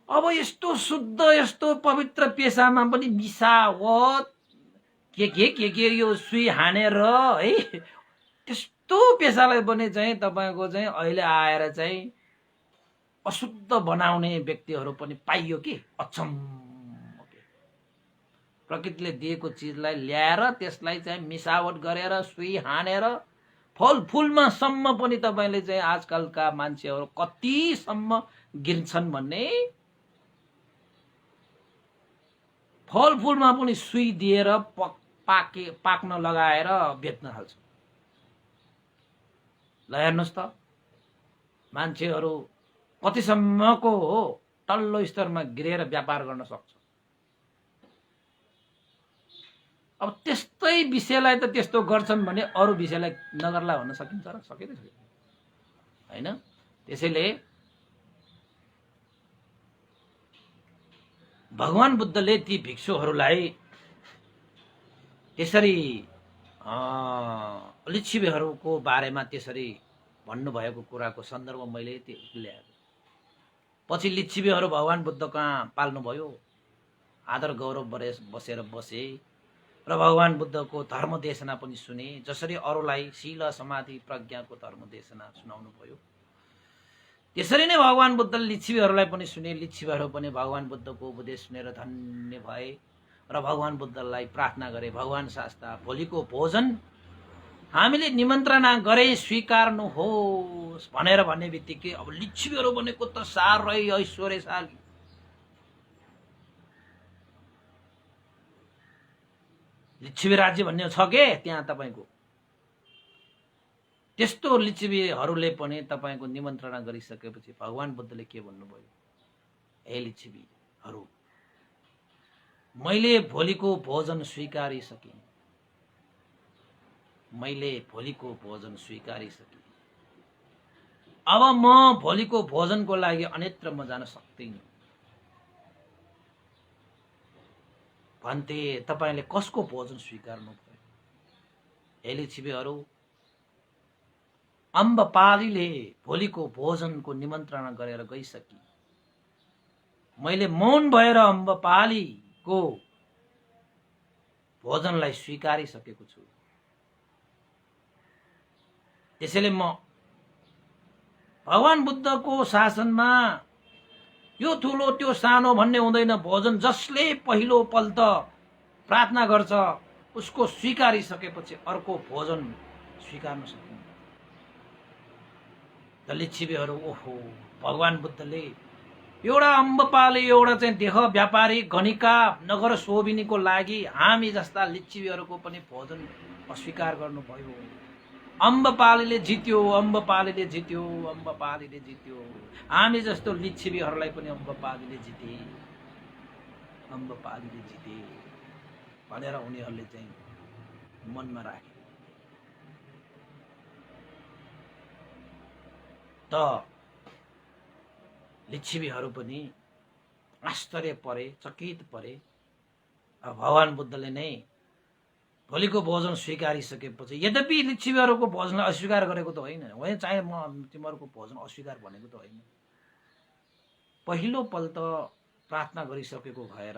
अब यस्तो शुद्ध, यस्तो पवित्र पेसामा पनि मिसावट के यो सुई हानेर है, त्यस्तो पेसालाई पनि चाहिँ तपाईको चाहिँ अहिले आएर चाहिँ अशुद्ध बनाउने व्यक्तिहरू पनि पाइयो कि। अचम्म के, प्रकृतिले दिएको चिजलाई ल्याएर त्यसलाई चाहिँ मिसावट गरेर सुई हानेर फलफुलमा सम्म पनि तपाईले चाहिँ आजकलका मान्छेहरू कतिसम्म गिर्छन् भन्ने, फलफुलमा पनि सुई दिएर पाक्न लगाएर बेच्न थाल्छ। ल हेर्नुहोस् त मान्छेहरू कतिसम्मको हो तल्लो स्तरमा गिरेर व्यापार गर्न सक्छ। अब त्यस्तै विषयलाई त त्यस्तो गर्छन् भने अरू विषयलाई नगर्ला भन्न सकिन्छ र? सकिँदैन हैन। त्यसैले भगवान बुद्धले ती भिक्षुहरूलाई त्यसरी लिच्छिवीहरूको बारेमा त्यसरी भन्नुभएको कुराको सन्दर्भ मैले ल्याएको। पछि लिच्छिवीहरू भगवान बुद्ध कहाँ पाल्नुभयो, आदर गौरव बसेर बसे र भगवान बुद्धको धर्म देशना पनि सुने। जसरी अरूलाई शील समाधि प्रज्ञाको धर्म देशना सुनाउनु भयो, त्यसरी नै भगवान बुद्धले लिच्छिवीहरूलाई पनि सुने। लिच्छिवीहरू पनि भगवान बुद्धको उपदेश सुनेर धन्य भए र भगवान बुद्धलाई प्रार्थना गरे, भगवान शास्ता भोलिको भोजन हामीले निमन्त्रणा गरे स्वीकार्नुहोस् भनेर भन्ने बित्तिकै अब लिच्छिवीहरू भनेको त साह्रै ऐश्वर्यशाली, लिच्छिवी राज्य भन्ने छ के त्यहाँ तपाईको। त्यस्तो लिच्छिवीहरूले पनि तपाईको निमन्त्रणा गरिसकेपछि भगवान बुद्धले के भन्नुभयो, हे लिच्छिवीहरू, मैले भोलिको भोजन स्वीकारिसकेँ। मैले भोलिको भोजन स्वीकारिसकेँ। अब म भोलिको भोजनको लागि अन्यत्र म जान सक्दिनँ। भन्थे तपाईले कसको भोजन स्वीकार्नु भयो? हे लिच्छवीहरू, अम्बपालीले भोलिको भोजनको निमन्त्रणा गरेर गइसकी। मैले मौन भएर अम्बपालीको भोजनलाई स्वीकारिसकेको छु। त्यसैले म भगवान बुद्धको शासनमा यो ठुलो त्यो सानो भन्ने हुँदैन। भोजन जसले पहिलो पल्ट प्रार्थना गर्छ उसको स्वीकारिसकेपछि अर्को भोजन स्वीकार्न सकिन्छ। त लिच्छवीहरू, ओहो, भगवान बुद्धले एउटा अम्बपाली, एउटा चाहिँ देह व्यापारी गणिका नगर शोभिनीको लागि हामी जस्ता लिच्छवीहरूको पनि भोजन अस्वीकार गर्नुभयो। अम्बपालीले जित्यो, अम्बपालीले जित्यो, अम्बपालीले जित्यो। हामी जस्तो लिच्छवीहरूलाई पनि अम्बपालीले जिते, अम्बपालीले जिते भनेर उनीहरूले चाहिँ मनमा राखे। त लिच्छवीहरू पनि आश्चर्य परे, चकित परे। भगवान बुद्धले नै भोलिको भोजन स्वीकारिसकेपछि, यद्यपि लिच्छवीहरूको भोजनलाई अस्वीकार गरेको त होइन, चाहे म तिमीहरूको भोजन अस्वीकार भनेको त होइन। पहिलो पल्ट प्रार्थना गरिसकेको भएर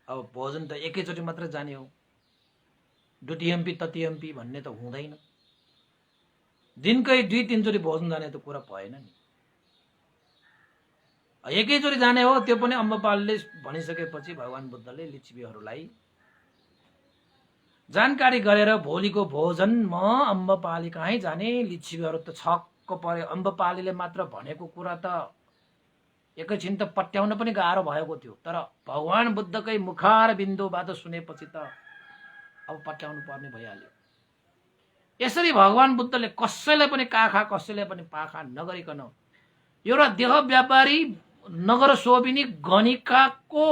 अब भोजन त एकैचोटि मात्र जाने हो। द्वितीयम्पी तृतीयम्पी भन्ने त हुँदैन। दिनकै 2-3 चोटि भोजन जाने त कुरा भएन नि। एकैचोटि जाने हो, त्यो पनि अम्बपालीले भनिसकेपछि भगवान बुद्धले लिच्छवीहरूलाई जानकारी गरेर भोलिको भोजन म अम्बपाली कहीँ जाने। लिच्छवीहरू त छक्क परे। अम्बपालीले मात्र भनेको कुरा त एकैछिन त पट्याउन पनि गाह्रो भएको थियो, तर भगवान बुद्धकै मुखार बिन्दुबाट सुनेपछि त अब पट्याउनु पर्ने भइहाल्यो। यसरी भगवान बुद्धले कसैलाई पनि काखा, कसैलाई पनि पाखा नगरिकन एउटा देह व्यापारी नगर शोभिनी गणिकाको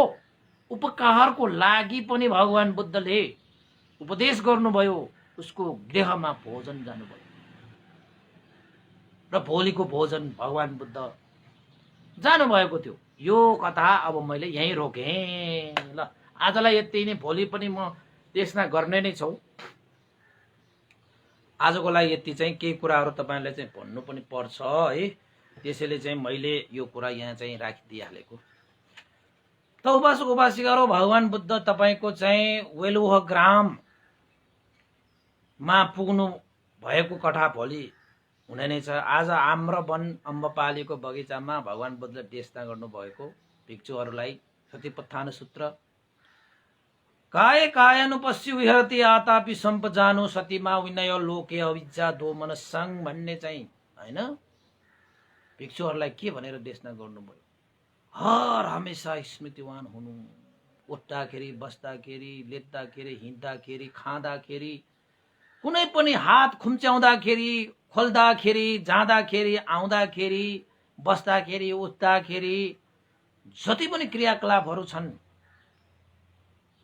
उपकारको लागि पनि भगवान बुद्धले उपदेश गर्नुभयो। उसको गृहमा भोजन जानुभयो र भोलिको भोजन भगवान बुद्ध जानुभएको थियो। यो कथा अब मैले यहीँ रोकेँ। ल, आजलाई यति नै। भोलि पनि म देशना गर्ने नै छौ। आजको लागि यति चाहिँ केही कुराहरू तपाईहरुले चाहिँ भन्नु पनि पर्छ है। त्यसैले चाहिँ मैले यो कुरा यहाँ चाहिँ राखिदिइहालेको। त उपासक उपासिकाहरू, भगवान बुद्ध तपाईको चाहिँ वेलुह ग्राम मा पुग्नु भएको कथा भोलि हुने नै छ। आज आम्रवन अम्बपालीको बगैँचामा भगवान बुद्धले देशना गर्नुभएको भिक्षुहरूलाई सतिपत्थान सूत्र काय कायानुपस्सी विहरति आतापि सम्पजानु सतीमा विनय लोके अविद्या दो मनस्संग भन्ने चाहिँ हैन, भिक्षुहरूलाई के भनेर देशना गर्नुभयो? हर हमेशा स्मृतिवान हुनु। उठ्दाखेरि, बस्दाखेरि, लेट्दाखेरि, हिँड्दाखेरि, खाँदाखेरि, कुनै पनि हात खुम्च्याउँदाखेरि, खोल्दाखेरि, जाँदाखेरि, आउँदाखेरि, बस्दाखेरि, उठ्दाखेरि, जति पनि क्रियाकलापहरू छन्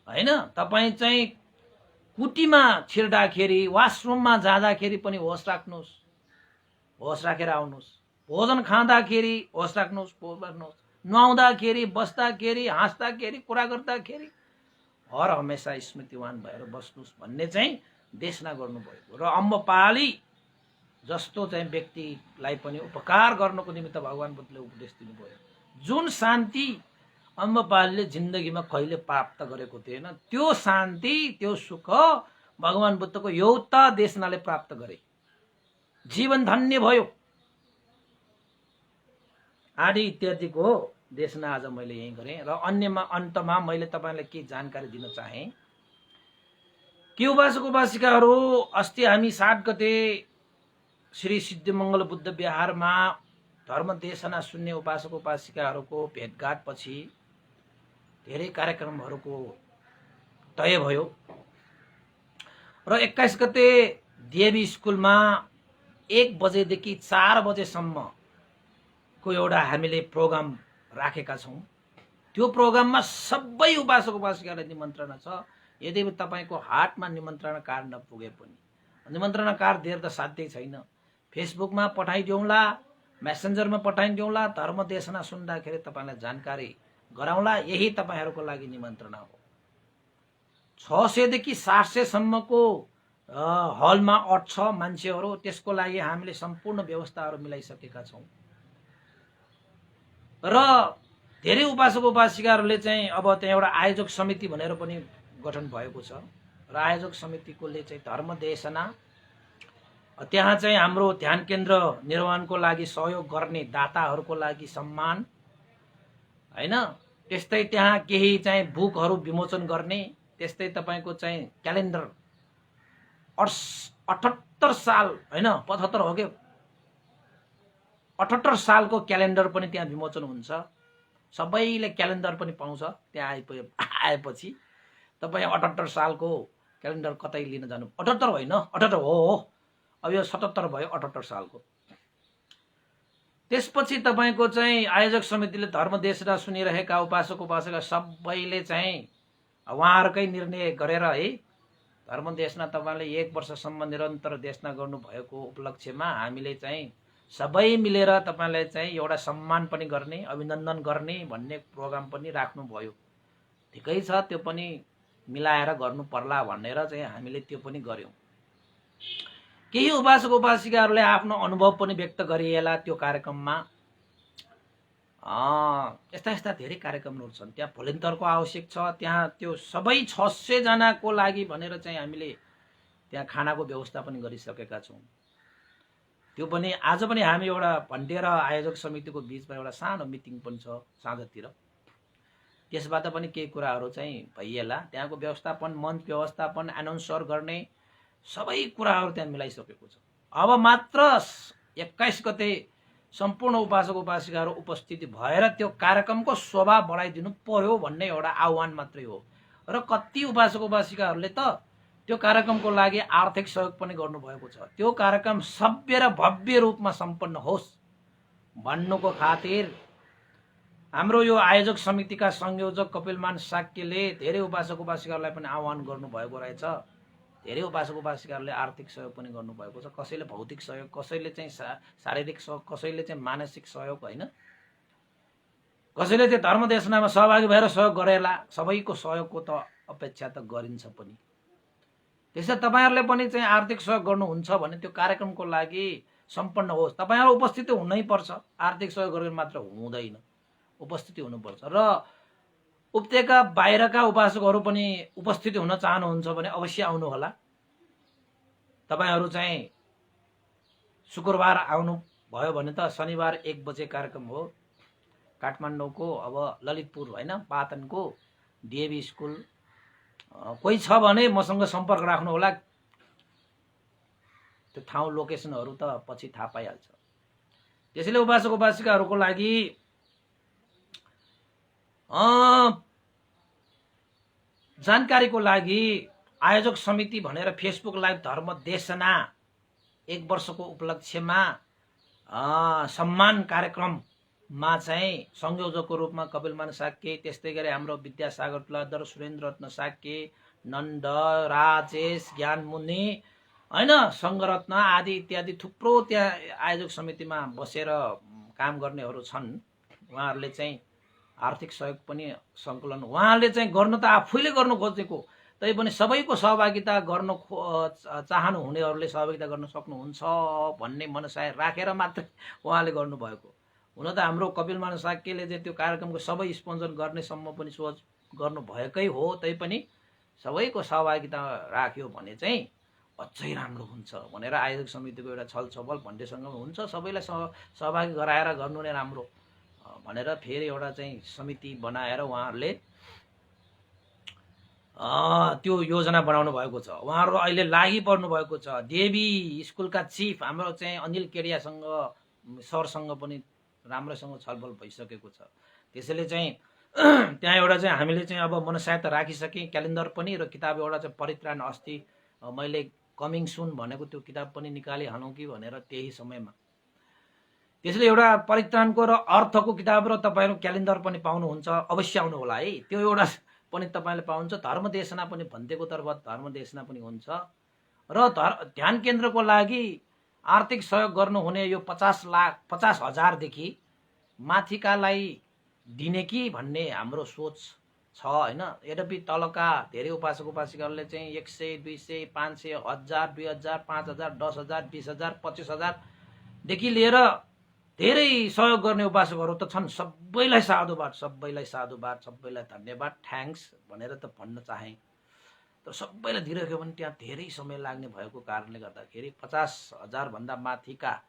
हैन, तपाई चाहिँ कुटीमा छिर्दाखेरि, वाशरुममा जाँदाखेरि पनि होस राख्नुहोस्, होस राखेर आउनुहोस्। भोजन खाँदाखेरि होस राख्नुहोस्, होस राख्नुहोस्। नुहाउँदाखेरि, बस्दाखेरि, हाँस्दाखेरि, कुरा गर्दाखेरि हर हमेशा स्मृतिवान भएर बस्नुहोस् भन्ने चाहिँ देशना गर्नुभएको। र अम्बपाली जस्तो चाहिँ व्यक्तिलाई पनि उपकार गर्नको निमित्त भगवान बुद्धले उपदेश दिनुभयो। जुन शान्ति अम्बपालीले जिन्दगीमा कहिले प्राप्त गरेको थिएन, त्यो शान्ति, त्यो सुख भगवान बुद्धको एउटा देशनाले प्राप्त गरे। जीवन धन्य भयो। आदि इत्यादिको देशना आज मैले यही गरेँ। र अन्यमा अन्तमा मैले तपाईलाई के जानकारी दिन चाहे कि उपासक उपासिकाहरू, अस्ति हामी 7 गते श्री सिद्धिमंगल बुद्ध विहारमा धर्म देशना सुन्ने उपासक उपासिकाहरूको भेटघाट पछि धेरै कार्यक्रमहरूको तय भयो र 21 गते देवी स्कुलमा 1 बजेदेखि 4 बजेसम्म को एउटा हामीले प्रोग्राम राखेका छौं। त्यो प्रोग्राममा सबै उपासक उपासिकालाई निमन्त्रणा छ। यदि तपाईको हातमा निमन्त्रणा कार्ड नपुगे पनि निमन्त्रणा कार्ड दिएर त साध्यै छैन। फेसबुकमा पठाइदिउँला, मेसेन्जरमा पठाइदिउँला, धर्म देशना सुन्दाखेरि तपाईँलाई जानकारी गराउँला, यही तपाईँहरूको लागि निमन्त्रणा हो। 600 देखि 700 सम्मको हलमा अट्छ मान्छेहरू, त्यसको लागि हामीले सम्पूर्ण व्यवस्थाहरू मिलाइसकेका छौँ। र धेरै उपासक उपासिकाहरूले चाहिँ अब त्यहाँ एउटा आयोजक समिति भनेर पनि गठन भएको छ र आयोजक समितिकोले चाहिँ धर्म देशना, त्यहाँ चाहिँ हाम्रो ध्यान केन्द्र निर्माणको लागि सहयोग गर्ने दाताहरूको लागि सम्मान हैन, त्यस्तै त्यहाँ केही चाहिँ बुकहरू विमोचन गर्ने, त्यस्तै तपाईँको चाहिँ क्यालेन्डर 78 साल हैन 75 हो के 78 सालको क्यालेन्डर पनि त्यहाँ विमोचन हुन्छ। सबैले क्यालेन्डर पनि पाउँछ त्यहाँ आएपछि। तपाईँ 78 सालको क्यालेन्डर कतै लिन जानु, 78 होइन 78 हो, अब यो 77 भयो 78 सालको। त्यसपछि तपाईँको चाहिँ आयोजक समितिले धर्म देशना सुनिरहेका उपासक उपासका सबैले चाहिँ उहाँहरूकै निर्णय गरेर है धर्म देशना तपाईँले 1 वर्षसम्म निरन्तर देशना गर्नुभएको उपलक्ष्यमा हामीले चाहिँ सबै मिलेर तपाईँलाई चाहिँ एउटा सम्मान पनि गर्ने, अभिनन्दन गर्ने भन्ने प्रोग्राम पनि राख्नुभयो। ठिकै छ, त्यो पनि मिलाएर गर्नु पर्ला भनेर चाहिँ हामीले त्यो पनि गर्यौँ। केही उपासक उपासिकाहरूले आफ्नो अनुभव पनि व्यक्त गरिएला त्यो कार्यक्रममा। यस्ता यस्ता धेरै कार्यक्रमहरू छन्, त्यहाँ भोलिन्टियरको आवश्यक छ। त्यहाँ त्यो सबै 600 जनाको लागि भनेर चाहिँ हामीले त्यहाँ खानाको व्यवस्था पनि गरिसकेका छौँ। त्यो पनि आज पनि हामी एउटा भन्टे र आयोजक समितिको बिचमा एउटा सानो मिटिङ पनि छ साँझतिर, त्यसबाट पनि केही कुराहरू चाहिँ भइएला। त्यहाँको व्यवस्थापन, मञ्च व्यवस्थापन, एनाउन्सर गर्ने सबै कुराहरू त्यहाँ मिलाइसकेको छ। अब मात्र 21 गते सम्पूर्ण उपासक उपासिकाहरू उपस्थिति भएर त्यो कार्यक्रमको शोभा बढाइदिनु पर्यो भन्ने एउटा आह्वान मात्रै हो। र कति उपासक उपासिकाहरूले त त्यो कार्यक्रमको लागि आर्थिक सहयोग पनि गर्नुभएको छ। त्यो कार्यक्रम सभ्य र भव्य रूपमा सम्पन्न होस् भन्नुको खातिर हाम्रो यो आयोजक समितिका संयोजक कपिलमान साक्यले धेरै उपासक उपासिकाहरूलाई पनि आह्वान गर्नुभएको रहेछ। धेरै उपासक उपासिकाहरूले आर्थिक सहयोग पनि गर्नुभएको छ, कसैले भौतिक सहयोग, कसैले चाहिँ शारीरिक सहयोग, कसैले चाहिँ मानसिक सहयोग होइन, कसैले चाहिँ धर्म देशनामा सहभागी भएर सहयोग गरेला। सबैको सहयोगको त अपेक्षा त गरिन्छ पनि। त्यसै तपाईँहरूले पनि चाहिँ आर्थिक सहयोग गर्नुहुन्छ भने त्यो कार्यक्रमको लागि सम्पन्न होस्। तपाईँहरू उपस्थिति हुनै पर्छ, आर्थिक सहयोग गरेर मात्र हुँदैन, उपस्थिति हुनुपर्छ। र उपत्यका बाहिरका उपासकहरू पनि उपस्थिति हुन चाहनुहुन्छ भने अवश्य आउनु होला। तपाईँहरू चाहिँ शुक्रबार आउनु भयो भने त शनिबार 1 बजे कार्यक्रम हो काठमाडौँको अब ललितपुर होइन पाटनको डिएभी स्कुल। कोही छ भने मसँग सम्पर्क राख्नु होला, त्यो ठाउँ लोकेसनहरू त पछि थाहा पाइहाल्छ। त्यसैले उपासक उपासिकाहरूको लागि जानकारीको लागि आयोजक समिति भनेर फेसबुक लाइभ धर्म देशना 1 वर्षको उपलक्ष्यमा सम्मान कार्यक्रममा चाहिँ संयोजकको रूपमा कपिलमान साक्य, त्यस्तै गरी हाम्रो विद्यासागर तुलाधर, सुरेन्द्र रत्न साक्य, नन्द, राजेश, ज्ञानमुनि होइन, सङ्गरत्न आदि इत्यादि थुप्रो त्यहाँ आयोजक समितिमा बसेर काम गर्नेहरू छन्। उहाँहरूले चाहिँ आर्थिक सहयोग पनि सङ्कलन उहाँहरूले चाहिँ गर्नु त आफैले गर्नु खोजेको, तैपनि सबैको सहभागिता गर्न चाहनु हुनेहरूले सहभागिता गर्न सक्नुहुन्छ भन्ने मनसाय राखेर मात्रै उहाँले गर्नुभएको। हुन त हाम्रो कपिलमान साक्यले चाहिँ त्यो कार्यक्रमको सबै स्पोन्सर गर्नेसम्म पनि सोच गर्नुभएकै हो, तैपनि सबैको सहभागिता राख्यो भने चाहिँ अझै राम्रो हुन्छ भनेर आयोजक समितिको एउटा छलछपल भन्टेसँग हुन्छ। सबैलाई सहभागी गराएर गर्नु नै राम्रो भनेर फेरि एउटा चाहिँ समिति बनाएर उहाँहरूले त्यो योजना बनाउनु भएको छ। उहाँहरू अहिले लागि पर्नु भएको छ। देवी स्कुलका चिफ हाम्रो चाहिँ अनिल केडियासँग सरसँग पनि राम्रोसँग छलफल भइसकेको छ। त्यसैले चाहिँ त्यहाँ एउटा चाहिँ हामीले चाहिँ अब मनसायत राखिसकेँ, क्यालेन्डर पनि र किताब एउटा चाहिँ परित्राण अस्ति मैले कमिङ सुन भनेको त्यो किताब पनि निकालिहालौँ कि भनेर त्यही समयमा। त्यसैले एउटा परित्राणको र अर्थको किताब र तपाईँहरू क्यालेन्डर पनि पाउनुहुन्छ, अवश्य आउनु होला है। त्यो एउटा पनि तपाईँले पाउनुहुन्छ। धर्म देशना पनि भन्तेको तर्फबाट धर्म देशना पनि हुन्छ र ध्यान केन्द्रको लागि आर्थिक सहयोग गर्नुहुने यो 50,000देखि माथिकालाई दिने कि भन्ने हाम्रो सोच छ होइन। यद्यपि तलका धेरै उपासक उपासिकाहरूले चाहिँ 100, 200, 500, 1000, 2000, 5000, 10,000, 20,000, 25,000देखि लिएर धेरै सहयोग गर्ने उपासकहरू त छन्। सबैलाई साधुवाद, सबैलाई साधुवाद, सबैलाई धन्यवाद, थ्याङ्क्स भनेर त भन्न चाहेँ। तर सबैलाई दिइराख्यो भने त्यहाँ धेरै समय लाग्ने भएको कारणले गर्दाखेरि 50,000 भन्दा माथिका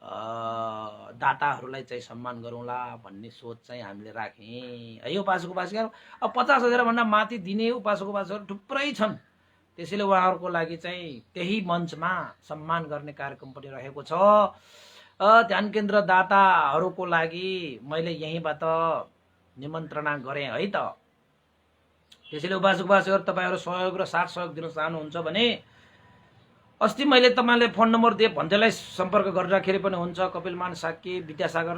दाताहरूलाई चाहिँ सम्मान गरौँला भन्ने सोच चाहिँ हामीले राख्यौँ है उपासक उपासिका। अब 50,000 भन्दा माथि दिने उपासक उपासिकाहरू थुप्रै छन्। त्यसैले उहाँहरूको लागि चाहिँ त्यही मञ्चमा सम्मान गर्ने कार्यक्रम पनि रहेको छ। ध्यान केन्द्र दाताहरूको लागि मैले यहीँबाट निमन्त्रणा गरेँ है त। त्यसैले उपासक उपासिकाहरू तपाईँहरू सहयोग र साथ सहयोग दिन चाहनुहुन्छ भने अस्ति मैले तपाईँलाई फोन नम्बर दिएँ भन्दैलाई सम्पर्क गरिराखेरि पनि हुन्छ। कपिलमान साक्य, विद्यासागर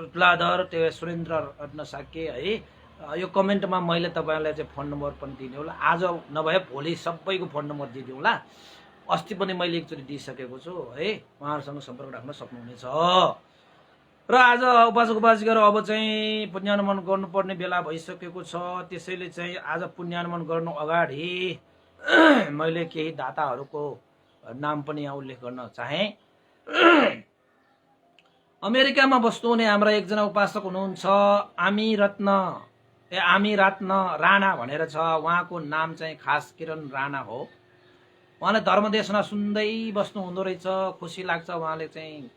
तुलाधर, त्यो सुरेन्द्र रत्न साक्य है। यो कमेन्टमा मैले तपाईँलाई चाहिँ फोन नम्बर पनि दिने होला। आज नभए भोलि सबैको फोन नम्बर दिइदिउँला। अस्ति पनि मैले एकचोटि दिइसकेको छु है, उहाँहरूसँग सम्पर्क राख्न सक्नुहुनेछ। र आज उपासक उपासिकाहरू अब चाहिँ पुण्यानुमान गर्नुपर्ने बेला भइसकेको छ। त्यसैले चाहिँ आज पुण्यानुमान गर्नु अगाडि मैले केही दाताहरूको नाम पनि यहाँ उल्लेख गर्न चाहेँ। अमेरिकामा बस्नुहुने हाम्रा एकजना उपासक हुनुहुन्छ आमी रत्न राणा भनेर छ। उहाँको नाम चाहिँ खास किरण राणा हो। उहाँले धर्मदेशना सुन्दै बस्नु हुँदो रहेछ। खुसी लाग्छ। उहाँले चाहिँ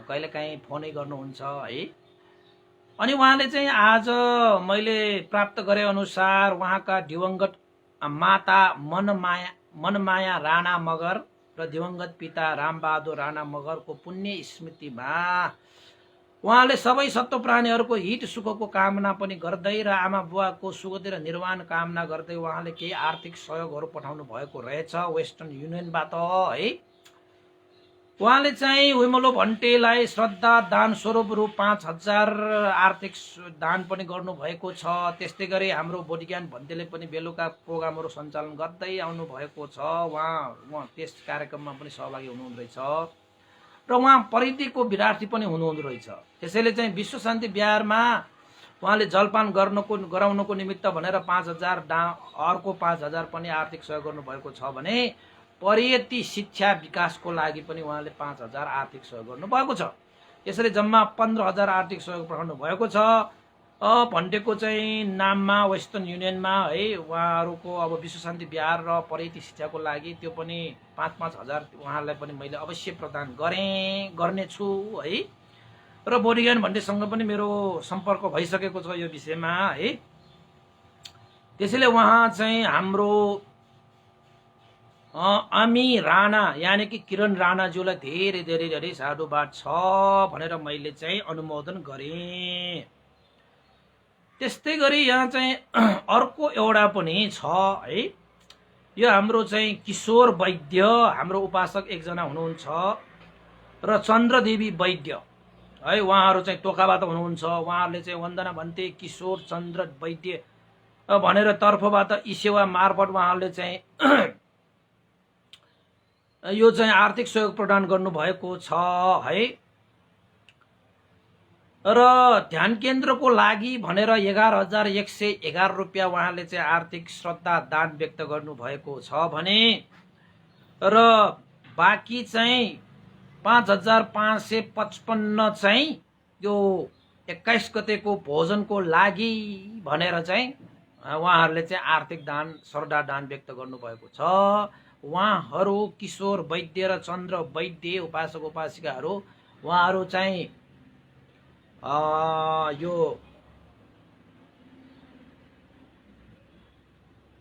कहिलेकाहीँ फोनै गर्नुहुन्छ है। अनि उहाँले चाहिँ आज मैले प्राप्त गरे अनुसार उहाँका दिवंगत माता मनमाया राणा मगर र दिवंगत पिता रामबहादुर राणा मगरको पुण्य स्मृतिमा उहाँले सबै सत्व प्राणीहरूको हित सुखको कामना पनि गर्दै र आमा बुवाको सुगति र निर्वाण कामना गर्दै उहाँले केही आर्थिक सहयोगहरू पठाउनु भएको रहेछ वेस्टर्न युनियनबाट है। उहाँले चाहिँ विमलो भन्टेलाई श्रद्धा दान स्वरूप रु 5,000 आर्थिक दान पनि गर्नुभएको छ। त्यस्तै गरी हाम्रो बोधज्ञान भन्तेले पनि बेलुका प्रोग्रामहरू सञ्चालन गर्दै आउनु भएको छ। उहाँ त्यस कार्यक्रममा पनि सहभागी हुनुहुँदो रहेछ र उहाँ परिधिको विद्यार्थी पनि हुनुहुँदो रहेछ। त्यसैले चाहिँ विश्व शान्ति बिहारमा उहाँले जलपान गराउनको निमित्त भनेर 5,000 अर्को 5,000 पनि आर्थिक सहयोग गर्नुभएको छ भने परियति शिक्षा विकासको लागि पनि उहाँले 5,000 आर्थिक सहयोग गर्नुभएको छ। यसरी जम्मा 15,000 आर्थिक सहयोग पठाउनु भएको छ। भन्टेको चाहिँ नाममा वेस्टर्न युनियनमा है उहाँहरूको अब विश्व शान्ति बिहार र परियति शिक्षाको लागि त्यो पनि 5,000 उहाँलाई पनि मैले अवश्य प्रदान गर्नेछु है। र बोधज्ञान भन्टेसँग पनि मेरो सम्पर्क भइसकेको छ यो विषयमा है। त्यसैले उहाँ चाहिँ हाम्रो आमी राणा यानि कि किरण राणाज्यूलाई धेरै धेरै धेरै साधुवाद छ भनेर मैले चाहिँ अनुमोदन गरेँ। त्यस्तै गरी यहाँ चाहिँ अर्को एउटा पनि छ है। यो हाम्रो चाहिँ किशोर वैद्य हाम्रो उपासक एकजना हुनुहुन्छ र चन्द्रदेवी वैद्य है। उहाँहरू चाहिँ टोकाबाट हुनुहुन्छ। उहाँहरूले चाहिँ वन्दना भन्ते किशोर चन्द्र वैद्य भनेर तर्फबाट ई सेवा मार्फत उहाँहरूले चाहिँ यो चाहिँ आर्थिक सहयोग प्रदान गर्नुभएको छ है। र ध्यान केन्द्रको लागि भनेर 11,111 रुपियाँ उहाँले चाहिँ आर्थिक श्रद्धा दान व्यक्त गर्नुभएको छ भने र बाँकी चाहिँ 5,555 चाहिँ यो 21 गतेको भोजनको लागि भनेर चाहिँ उहाँहरूले चाहिँ आर्थिक दान श्रद्धा दान व्यक्त गर्नुभएको छ। उहाँहरू किशोर वैद्य र चन्द्र वैद्य उपासक उपासिकाहरू उहाँहरू चाहिँ यो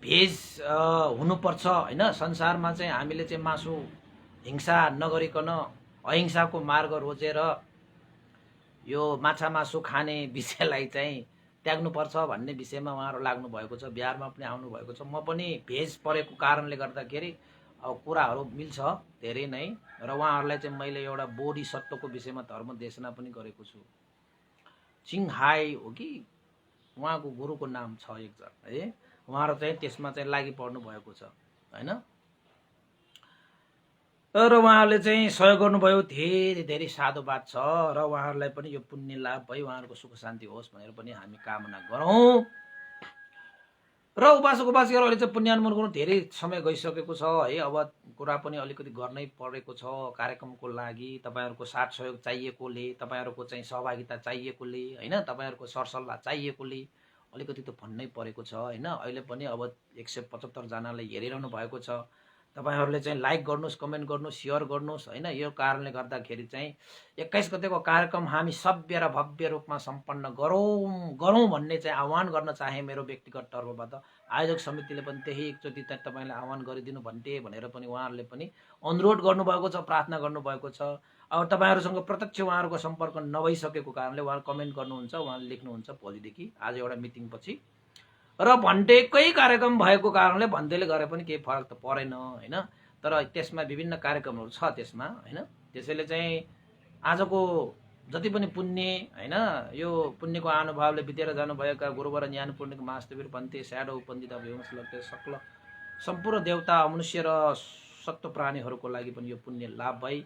भेज हुनुपर्छ होइन। संसारमा चाहिँ हामीले चाहिँ मासु हिंसा नगरिकन अहिंसाको मार्ग रोजेर यो माछा मासु खाने विषयलाई चाहिँ त्याग्नुपर्छ भन्ने विषयमा उहाँहरू लाग्नु भएको छ। बिहारमा पनि आउनु भएको छ। म पनि भेज परेको कारणले गर्दाखेरि अब कुराहरू मिल्छ धेरै नै। र उहाँहरूलाई चाहिँ मैले एउटा बोधिसत्वको विषयमा धर्म देशना पनि गरेको छु। चिङहाई हो कि उहाँको गुरुको नाम छ एकजना है। उहाँहरू चाहिँ त्यसमा चाहिँ लागि पर्नु भएको छ होइन। र उहाँहरूले चाहिँ सहयोग गर्नुभयो। धेरै धेरै साधुवाद छ र उहाँहरूलाई पनि यो पुण्य लाभ भई उहाँहरूको सुख शान्ति होस् भनेर पनि हामी कामना गरौँ। र उपासक उपासिकाहरू अहिले चाहिँ पुण्यानुमोदन गर्नु धेरै समय गइसकेको छ है। अब कुरा पनि अलिकति गर्नै परेको छ कार्यक्रमको लागि। तपाईँहरूको साथ सहयोग चाहिएकोले, तपाईँहरूको चाहिँ सहभागिता चाहिएकोले होइन, तपाईँहरूको सरसल्लाह चाहिएकोले अलिकति त भन्नै परेको छ होइन। अहिले पनि अब 175 जनाले हेरिरहनु भएको छ। तपाईँहरूले चाहिँ लाइक गर्नुहोस्, कमेन्ट गर्नुहोस्, सेयर गर्नुहोस् होइन। यो कारणले गर्दाखेरि चाहिँ 21 गतेको कार्यक्रम हामी सभ्य र भव्य रूपमा सम्पन्न गरौँ भन्ने चाहिँ आह्वान गर्न चाहे मेरो व्यक्तिगत तर्फबाट। आयोजक समितिले पनि त्यही एकचोटि चाहिँ तपाईँलाई आह्वान गरिदिनु भन्थे भनेर पनि उहाँहरूले पनि अनुरोध गर्नुभएको छ, प्रार्थना गर्नुभएको छ। अब तपाईँहरूसँग प्रत्यक्ष उहाँहरूको सम्पर्क नभइसकेको कारणले उहाँले कमेन्ट गर्नुहुन्छ, उहाँले लेख्नुहुन्छ भोलिदेखि, आज एउटा मिटिङपछि। र भन्टेकै कार्यक्रम भएको कारणले भन्टेले गरे पनि केही फरक त परेन होइन। तर त्यसमा विभिन्न कार्यक्रमहरू छ त्यसमा होइन। त्यसैले चाहिँ आजको जति पनि पुण्य होइन, यो पुण्यको अनुभवले बितेर जानुभएका गुरुवर ज्ञान पूर्णिक महास्तवीर पन्थे स्याडो पण्डित व्यवंश लग्ने सक्ल सम्पूर्ण देवता मनुष्य र सत्व प्राणीहरूको लागि पनि यो पुण्य लाभ भई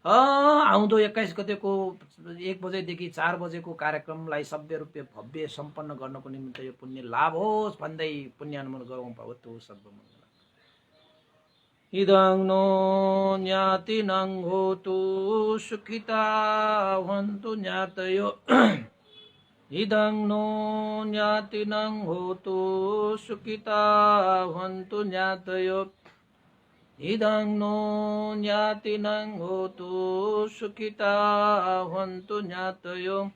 आउँदो 21 गतेको 1 बजेदेखि 4 बजेको कार्यक्रमलाई सभ्य रूपले भव्य सम्पन्न गर्नको निमित्त यो पुण्य लाभ होस् भन्दै पुण्यानुमोदन गरौँ। भवतु सर्वमङ्गलम्। इदं नो ज्ञातिनं होतु सुखिता भवन्तु ज्ञातयो। इदं नो ज्ञातिनं होतु सुखिता भवन्तु ज्ञातयो। इदं नो ज्ञातिनं होतु सुखिता भवन्तु ज्ञातयो।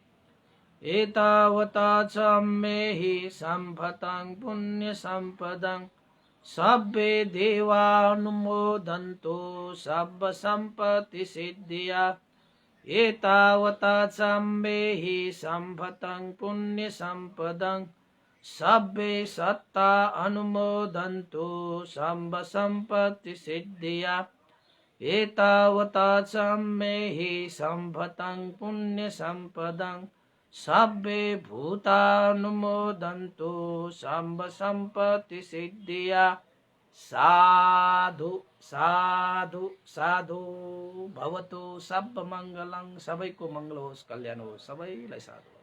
एतावता च मेहि सम्पतं पुण्यसम्पदं सब्बे देवानुमोदन्तु सर्वसम्पत्तिसिद्धिया। एतावता च मेहि सम्पतं पुण्यसम्पदं सब्बे सत्ता अनुमोदन्तु सर्वसम्पत्तिसिद्धिया। एतावता च मेहि सम्पतं पुण्यसम्पदं सब्बे भूतानुमोदन्तु सर्वसम्पत्तिसिद्धिया। साधु साधु साधु भवतु सर्वमङ्गलं। सबैको मङ्गल होस्, कल्याण होस्, सबैलाई साधु।